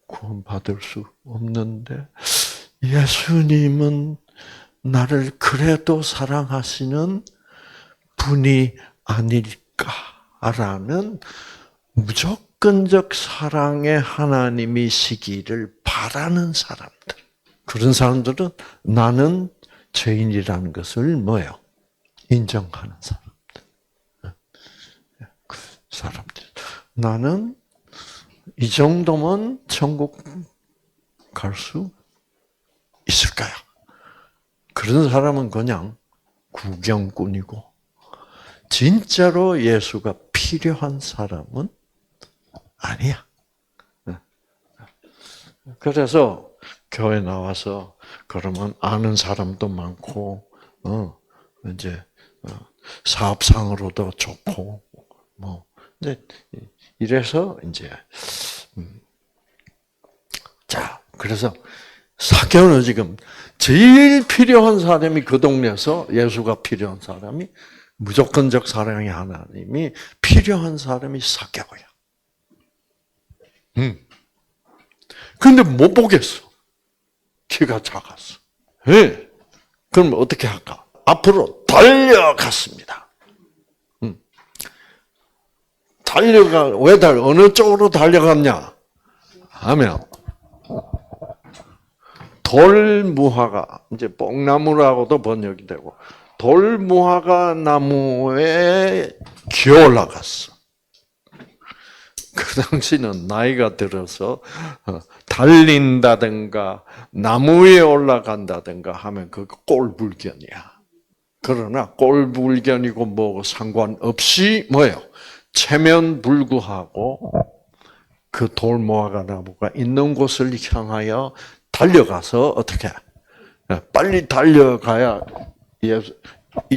구원받을 수 없는데 예수님은 나를 그래도 사랑하시는 분이 아닐까라는 무조건적 사랑의 하나님이시기를 바라는 사람들. 그런 사람들은 나는 죄인이라는 것을 뭐예요? 인정하는 사람들. 그 사람들. 나는 이 정도면 천국 갈 수 있을까요? 그런 사람은 그냥 구경꾼이고 진짜로 예수가 필요한 사람은 아니야. 그래서 교회 나와서 그러면 아는 사람도 많고, 이제 사업상으로도 좋고, 뭐 이제 이래서 이제 자 그래서 삭개오는 지금 제일 필요한 사람이 그 동네에서 예수가 필요한 사람이 무조건적 사랑의 하나님이 필요한 사람이 삭개오야. 근데 못 보겠어. 키가 작았어. 예. 그럼 어떻게 할까? 앞으로 달려갔습니다. 어느 쪽으로 달려갔냐? 하면, 돌무화과, 이제 뽕나무라고도 번역이 되고, 돌무화과 나무에 기어 올라갔어. 그 당시는 나이가 들어서 달린다든가 나무 위에 올라간다든가 하면 그거 꼴불견이야. 그러나 꼴불견이고 뭐고 상관없이 뭐예요? 체면불구하고 그 돌무화과 나무가 있는 곳을 향하여 달려가서 어떻게 빨리 달려가야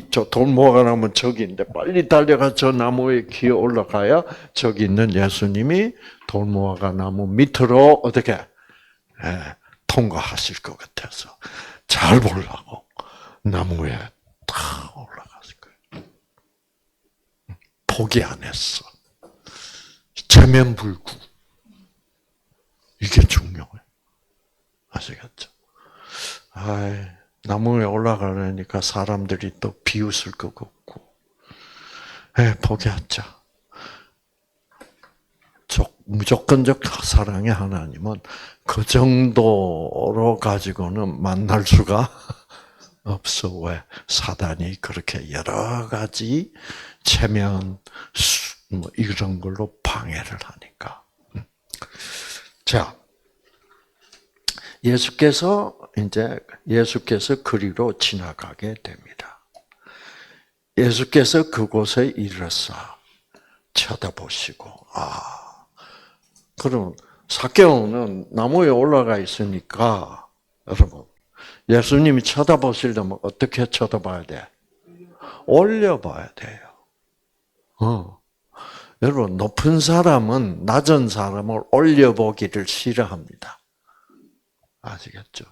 저 돌무화과 나무는 저기 있는데 빨리 달려가 저 나무에 기어 올라가야 저기 있는 예수님이 돌무화과 나무 밑으로 어떻게 통과하실 것 같아서 잘 보려고 나무에 다 올라갔을 거예요. 포기 안 했어. 체면불구. 이게 중요해. 아시겠죠? 나무에 올라가려니까 사람들이 또 비웃을 것 같고, 포기하자. 무조건적 사랑의 하나님은 그 정도로 가지고는 만날 수가 없어. 왜? 사단이 그렇게 여러 가지 체면, 뭐 이런 걸로 방해를 하니까. 자, 예수께서 그리로 지나가게 됩니다. 예수께서 그곳에 이르사 쳐다보시고, 그럼 삭개오는 나무에 올라가 있으니까, 여러분, 예수님이 쳐다보시려면 어떻게 쳐다봐야 돼? 올려봐야 돼요. 여러분, 높은 사람은 낮은 사람을 올려보기를 싫어합니다. 아시겠죠?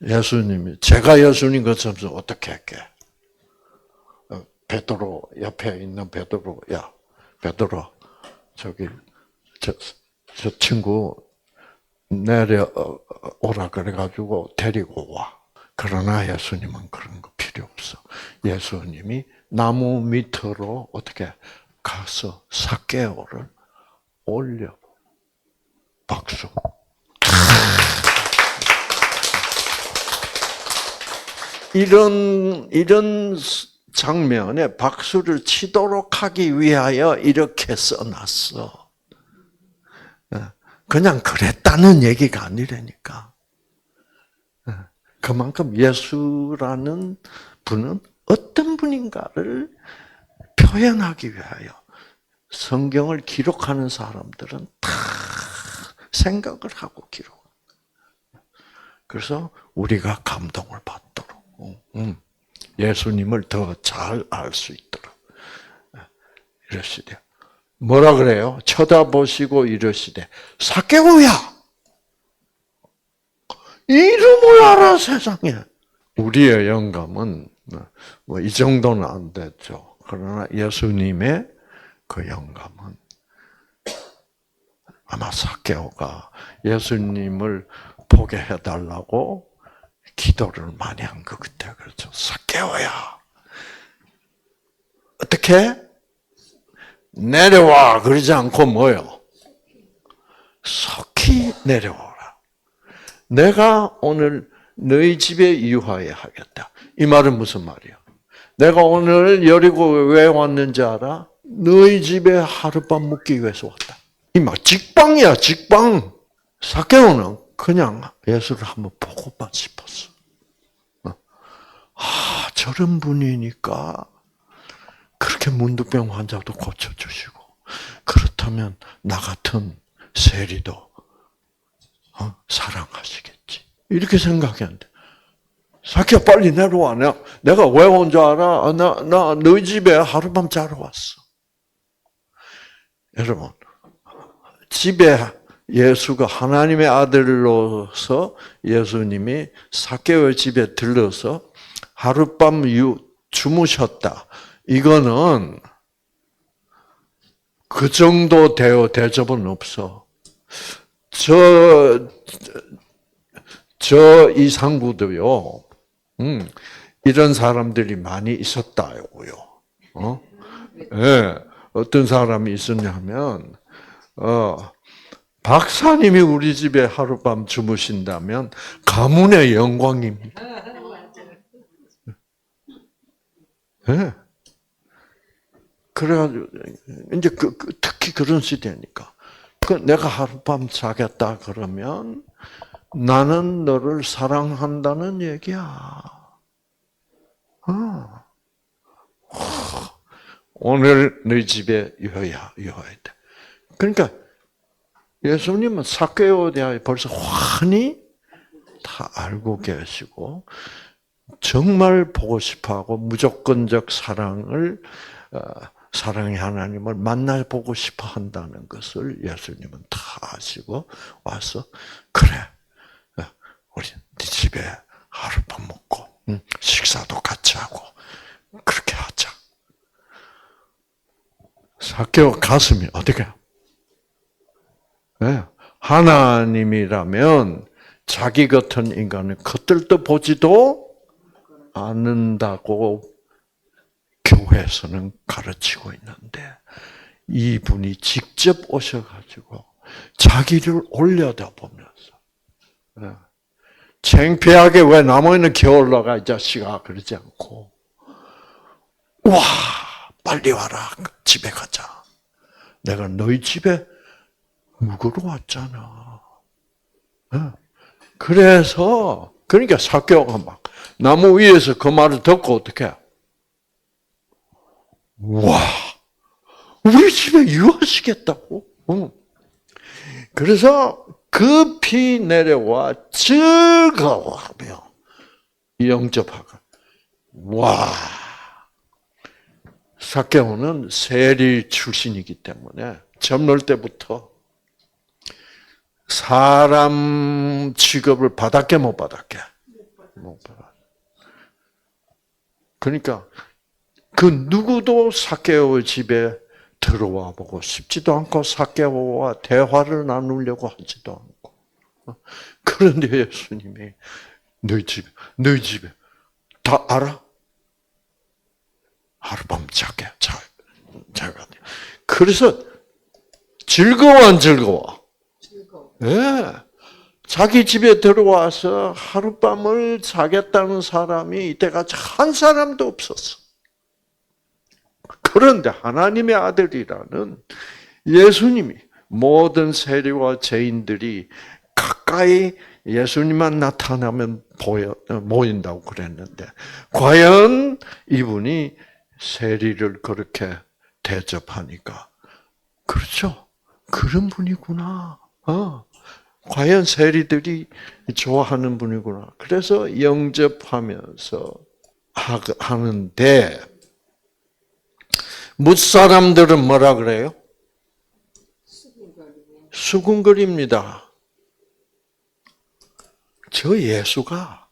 예수님이, 제가 예수님 것처럼 어떻게 할게? 베드로, 옆에 있는 베드로, 야, 베드로, 저기, 저 친구 내려오라 그래가지고 데리고 와. 그러나 예수님은 그런 거 필요 없어. 예수님이 나무 밑으로 어떻게 가서 삭개오를 올려. 박수. 이런 장면에 박수를 치도록 하기 위하여 이렇게 써놨어. 그냥 그랬다는 얘기가 아니라니까. 그만큼 예수라는 분은 어떤 분인가를 표현하기 위하여 성경을 기록하는 사람들은 다 생각을 하고 기록. 그래서 우리가 감동을 받도록 예수님을 더 잘 알 수 있도록 이러시되 뭐라 그래요? 쳐다보시고 이러시되 삭개오야 이름을 알아 세상에. 우리의 영감은 뭐 이 정도는 안 됐죠. 그러나 예수님의 그 영감은 아마 삭개오가 예수님을 보게 해달라고 기도를 많이 한 것 같아요. 그렇죠. 삭개오야. 어떻게? 내려와. 그러지 않고 뭐요? 속히 내려오라. 내가 오늘 너희 집에 유하여 하겠다. 이 말은 무슨 말이야? 내가 오늘 여리고 왜 왔는지 알아? 너희 집에 하룻밤 묵기 위해서 왔다. 이 말 직방이야, 직방. 삭개오는 그냥 예수를 한번 보고만 싶었어. 저런 분이니까 그렇게 문득병 환자도 고쳐주시고 그렇다면 나 같은 세리도 사랑하시겠지. 이렇게 생각했는데 삭개오 빨리 내려와. 내가 왜 온 줄 알아? 나 너희 집에 하룻밤 자러 왔어. 여러분, 집에 예수가 하나님의 아들로서 예수님이 삭개오의 집에 들러서 하룻밤 주무셨다. 이거는 그 정도 대접은 없어. 저 이상구도요. 이런 사람들이 많이 있었다고요. 네, 어떤 사람이 있었냐면 박사님이 우리 집에 하룻밤 주무신다면 가문의 영광입니다. 네. 그래가지고 이제 특히 그런 시대니까 내가 하룻밤 자겠다 그러면 나는 너를 사랑한다는 얘기야. 오늘 너희 집에 유하야 돼. 그러니까 예수님은 삭개오에 대하여 벌써 환히 다 알고 계시고 정말 보고 싶어하고 무조건적 사랑의 하나님을 만나보고 싶어 한다는 것을 예수님은 다 아시고 와서 그래 우리 네 집에 하룻밤 묵고 식사도 같이 하고 그렇게 하자. 삭개오 가슴이 어떻게? 네. 하나님이라면 자기 같은 인간을 겉들떠 보지도 않는다고 교회에서는 가르치고 있는데 이분이 직접 오셔가지고 자기를 올려다보면서 창피하게 왜 나무에는 기어올라가 이 자식아 그러지 않고 와 빨리 와라 집에 가자. 내가 너희 집에 묵으러 왔잖아. 그래서 그러니까 삭개오가 막 나무 위에서 그 말을 듣고 어떻게? 와, 우리 집에 유하시겠다고? 그래서 급히 내려와 즐거워하며 영접하고. 와. 삭개오는 세리 출신이기 때문에 젊을 때부터 사람 취급을 받았게 못 받았게? 못 받았. 그러니까 그 누구도 삭개오의 집에 들어와 보고 싶지도 않고 삭개오와 대화를 나누려고 하지도 않고. 그런데 예수님이 너희 집에 다 알아? 하룻밤 자게 자가. 그래서 즐거워 안 즐거워? 즐거워. 예. 자기 집에 들어와서 하룻밤을 자겠다는 사람이 이때까지 한 사람도 없었어. 그런데 하나님의 아들이라는 예수님이 모든 세리와 죄인들이 가까이 예수님만 나타나면 모인다고 그랬는데 과연 이분이 세리를 그렇게 대접하니까 그렇죠. 그런 분이구나. 과연 세리들이 좋아하는 분이구나. 그래서 영접하면서 하는데 뭇사람들은 뭐라 그래요? 수군거리고. 수군거립니다. 저 예수가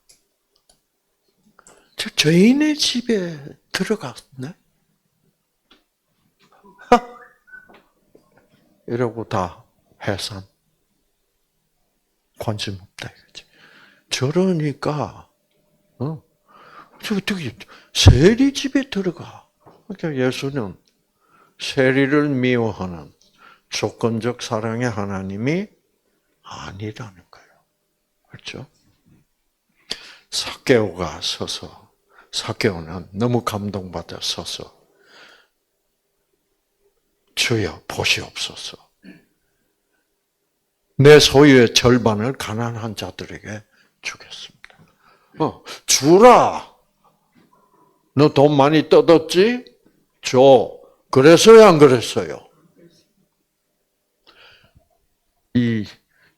저 죄인의 집에 들어갔네? 이러고 다 해산. 관심 없다 이거지. 저러니까 저 어떻게 세리 집에 들어가? 그러니까 예수는 세리를 미워하는 조건적 사랑의 하나님이 아니라는 거예요. 그렇죠? 삭개오가 서서 삭개오는 너무 감동받아 서서 주여 보시옵소서. 내 소유의 절반을 가난한 자들에게 주겠습니다. 주라. 너 돈 많이 뜯었지? 줘. 그랬어요, 안 그랬어요? 이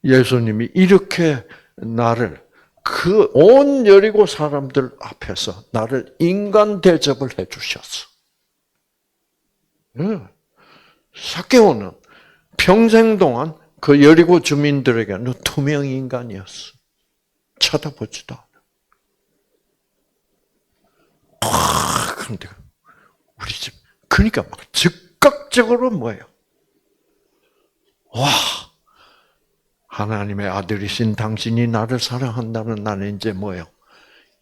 예수님이 이렇게 나를 그 온 여리고 사람들 앞에서 나를 인간 대접을 해주셨어. 삭개오는 평생 동안 그 여리고 주민들에게는 투명 인간이었어. 쳐다보지도 않아. 그런데 우리 집 그러니까 막 즉각적으로 뭐예요? 와, 하나님의 아들이신 당신이 나를 사랑한다는 나는 이제 뭐예요?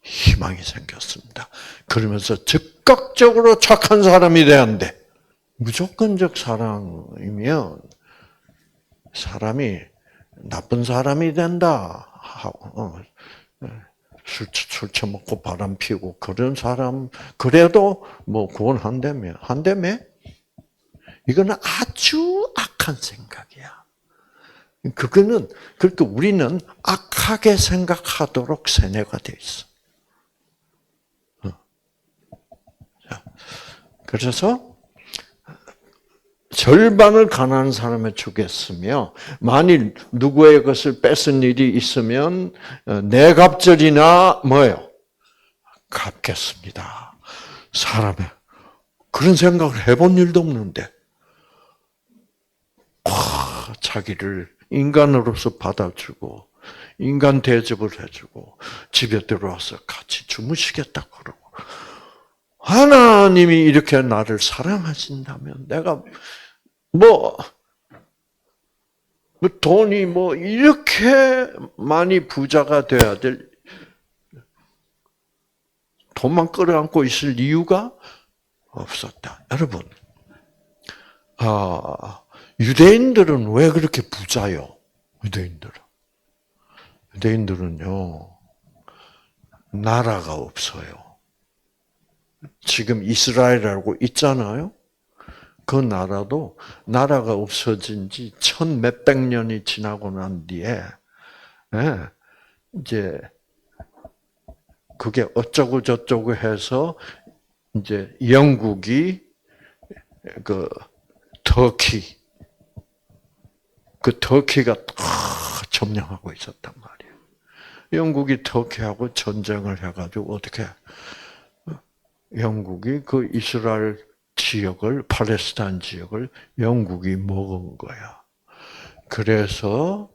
희망이 생겼습니다. 그러면서 즉각적으로 착한 사람이 돼야 한대. 무조건적 사랑이면 사람이 나쁜 사람이 된다. 술 처먹고 바람 피우고 그런 사람 그래도 뭐 구원한다며 이거는 아주 악한 생각이야. 그거는 그러니까 우리는 악하게 생각하도록 세뇌가 돼 있어. 그래서 절반을 가난한 사람에 주겠으며 만일 누구의 것을 뺏은 일이 있으면 내 갑절이나 뭐예요? 갚겠습니다. 사람의 그런 생각을 해본 일도 없는데 자기를 인간으로서 받아주고 인간 대접을 해주고 집에 들어와서 같이 주무시겠다고 그러고 하나님이 이렇게 나를 사랑하신다면 내가 뭐 돈이 이렇게 많이 부자가 돼야 될 돈만 끌어안고 있을 이유가 없었다. 여러분, 유대인들은 왜 그렇게 부자요? 유대인들은요 나라가 없어요. 지금 이스라엘이라고 있잖아요. 그 나라도 나라가 없어진 지 1000몇백 년이 지나고 난 뒤에 이제 그게 어쩌고 저쩌고 해서 이제 영국이 그 터키가 점령하고 있었단 말이에요. 영국이 터키하고 전쟁을 해가지고 어떻게 영국이 그 이스라엘 지역을 팔레스타인 지역을 영국이 먹은 거야. 그래서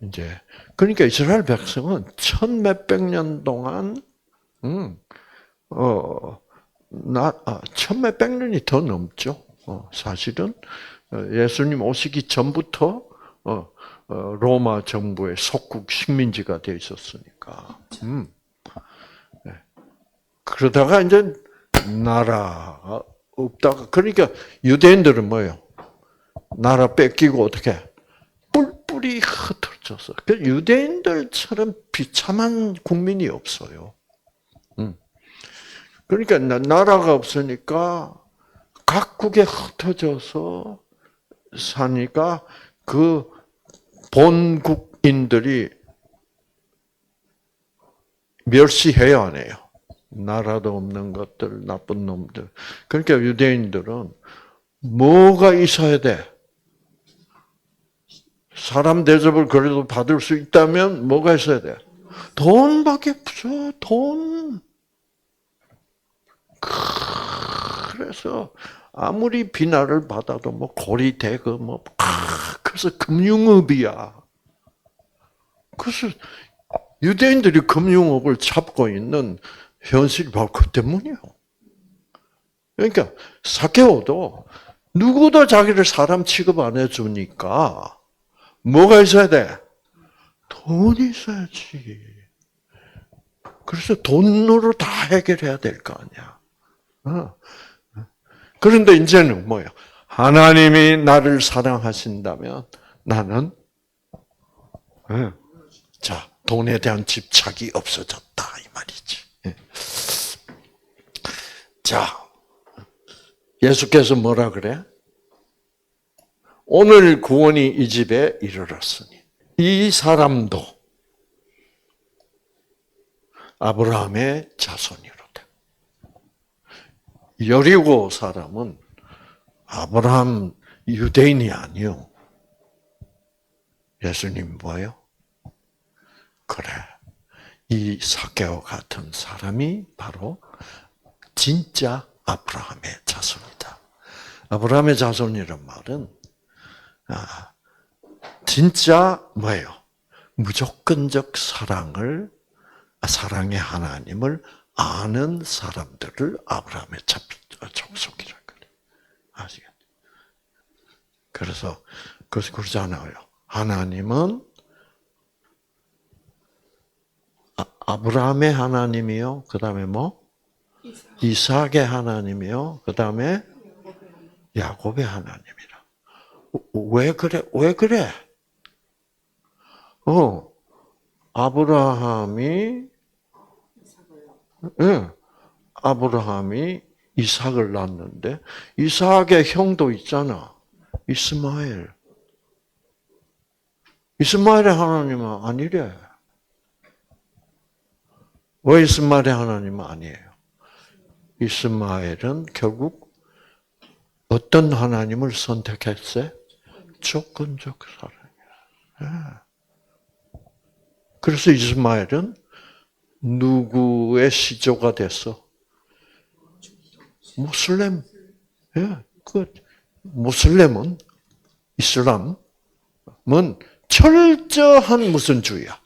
이제 그러니까 이스라엘 백성은 천 몇백 년 동안 천 몇백 년이 더 넘죠. 사실은 예수님 오시기 전부터 로마 정부의 속국 식민지가 돼 있었으니까. 그러다가 이제 나라가 없다가 그러니까 유대인들은 뭐예요? 나라 뺏기고 어떻게 뿔뿔이 흩어졌어. 그 유대인들처럼 비참한 국민이 없어요. 그러니까 나라가 없으니까 각국에 흩어져서 사니까 그 본국인들이 멸시해요, 안 해요? 나라도 없는 것들, 나쁜 놈들. 그러니까 유대인들은 뭐가 있어야 돼? 사람 대접을 그래도 받을 수 있다면 뭐가 있어야 돼? 돈밖에 없어, 돈. 그래서 아무리 비난을 받아도 뭐 고리대금 뭐 그래서 금융업이야. 그래서 유대인들이 금융업을 잡고 있는 현실이 바로 그 때문이에요. 그러니까 사케오도 누구도 자기를 사람 취급 안 해주니까 뭐가 있어야 돼? 돈이 있어야지. 그래서 돈으로 다 해결해야 될 거 아니야. 그런데 이제는 뭐예요? 하나님이 나를 사랑하신다면 나는 자 돈에 대한 집착이 없어졌다 이 말이지. 자 예수께서 뭐라 그래? 오늘 구원이 이 집에 이르렀으니 이 사람도 아브라함의 자손이로다. 여리고 사람은 아브라함 유대인이 아니요. 예수님 뭐예요? 그래. 이 사개와 같은 사람이 바로 진짜 아브라함의 자손이다. 아브라함의 자손이란 말은 진짜 뭐예요? 무조건적 사랑의 하나님을 아는 사람들을 아브라함의 족속이라 그래. 아시겠죠? 그래서 그러잖아요. 하나님은 아브라함의 하나님이요. 그다음에 뭐? 이삭의 하나님이요. 그다음에 야곱의 하나님이라. 왜 그래? 왜 그래? 아브라함이 이삭을 낳았는데 이삭의 형도 있잖아. 이스마엘. 이스마엘의 하나님은 아니래. 왜 이스마엘의 하나님은 아니에요? 이스마엘은 결국 어떤 하나님을 선택했어요? 조건적 사랑이야. 그래서 이스마엘은 누구의 시조가 됐어? 모슬렘. 그 모슬렘은 이슬람은 철저한 무슨 주의야?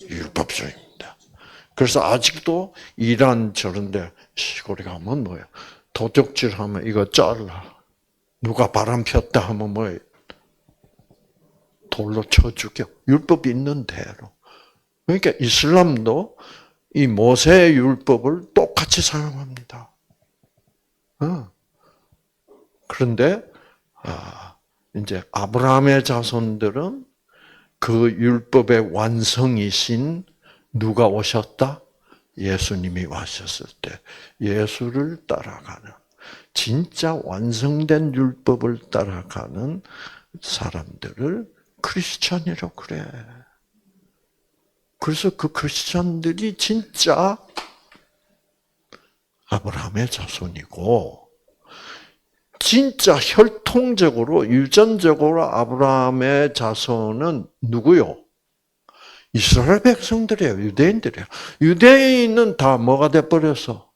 율법주의입니다. 그래서 아직도 이란 저런데 시골에 가면 뭐예요? 도적질하면 이거 잘라. 누가 바람 폈다 하면 뭐예요? 돌로 쳐 죽여. 율법이 있는 대로. 그러니까 이슬람도 이 모세의 율법을 똑같이 사용합니다. 그런데 이제 아브라함의 자손들은 그 율법의 완성이신 누가 오셨다? 예수님이 오셨을 때 예수를 따라가는 진짜 완성된 율법을 따라가는 사람들을 크리스찬이라고 그래. 그래서 그 크리스찬들이 진짜 아브라함의 자손이고 진짜 혈통적으로 유전적으로 아브라함의 자손은 누구요? 이스라엘 백성들이에요. 유대인들이에요. 유대인은 다 뭐가 돼버렸어?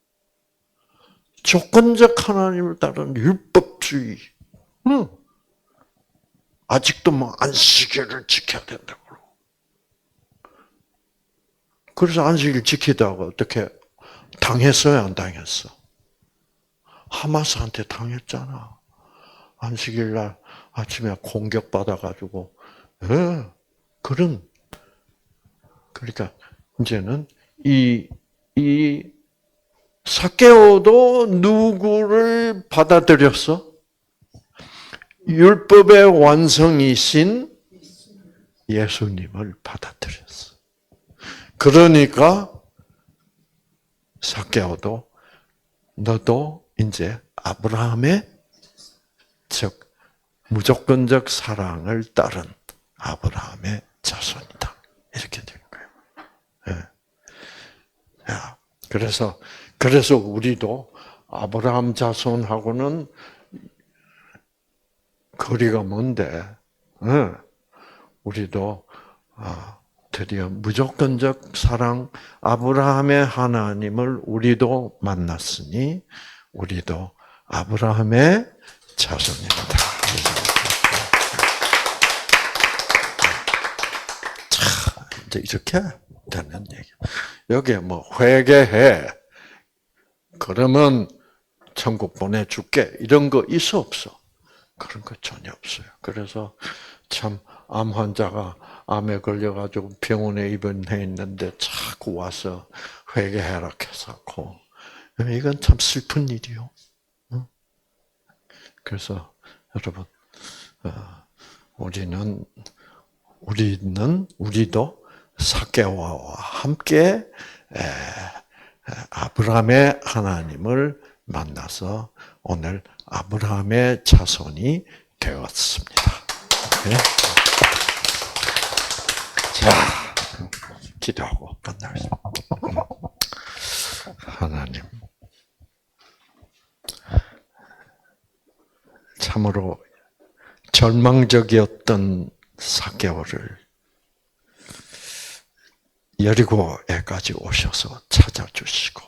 조건적 하나님을 따르는 율법주의. 응. 아직도 뭐 안식일을 지켜야 된다고. 그래서 안식일 지키다가 어떻게 당했어요? 안 당했어? 하마스한테 당했잖아. 안식일 날 아침에 공격받아가지고, 그러니까, 이제는 이 삭개오도 누구를 받아들였어? 율법의 완성이신 예수님을 받아들였어. 그러니까, 삭개오도, 너도 이제 아브라함의 즉 무조건적 사랑을 따른 아브라함의 자손이다. 이렇게 된 거예요. 예. 야, 그래서 우리도 아브라함 자손하고는 거리가 먼데, 우리도 드디어 무조건적 사랑 아브라함의 하나님을 우리도 만났으니 우리도 아브라함의 자손입니다. 자, 이제 이렇게 되는 얘기. 여기에 뭐 회개해. 그러면 천국 보내줄게. 이런 거 있어 없어? 그런 거 전혀 없어요. 그래서 참 암 환자가 암에 걸려가지고 병원에 입원해 있는데 자꾸 와서 회개해라 해서고 이건 참 슬픈 일이요. 그래서 여러분, 우리도 삭개오와 함께 아브라함의 하나님을 만나서 오늘 아브라함의 자손이 되었습니다. 네? 자, 기도하고 끝나겠습니다. 하나님, 참으로 절망적이었던 삭개오를 여리고에까지 오셔서 찾아주시고,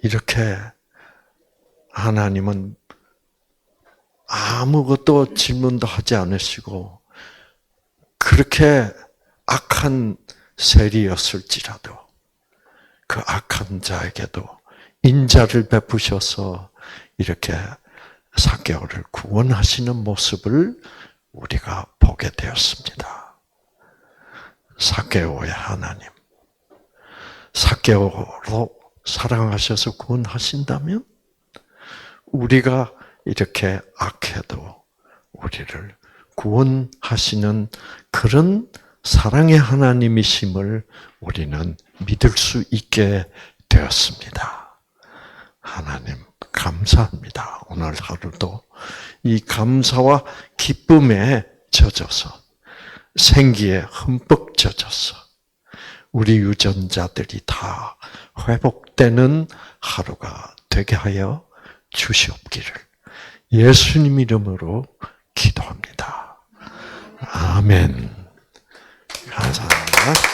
이렇게 하나님은 아무것도 질문도 하지 않으시고 그렇게 악한 세리였을지라도 그 악한 자에게도 인자를 베푸셔서 이렇게 삭개오를 구원하시는 모습을 우리가 보게 되었습니다. 삭개오의 하나님, 삭개오로 사랑하셔서 구원하신다면 우리가 이렇게 악해도 우리를 구원하시는 그런 사랑의 하나님이심을 우리는 믿을 수 있게 되었습니다. 하나님 감사합니다. 오늘 하루도 이 감사와 기쁨에 젖어서 생기에 흠뻑 젖어서 우리 유전자들이 다 회복되는 하루가 되게 하여 주시옵기를 예수님 이름으로 기도합니다. 아멘. 감사합니다.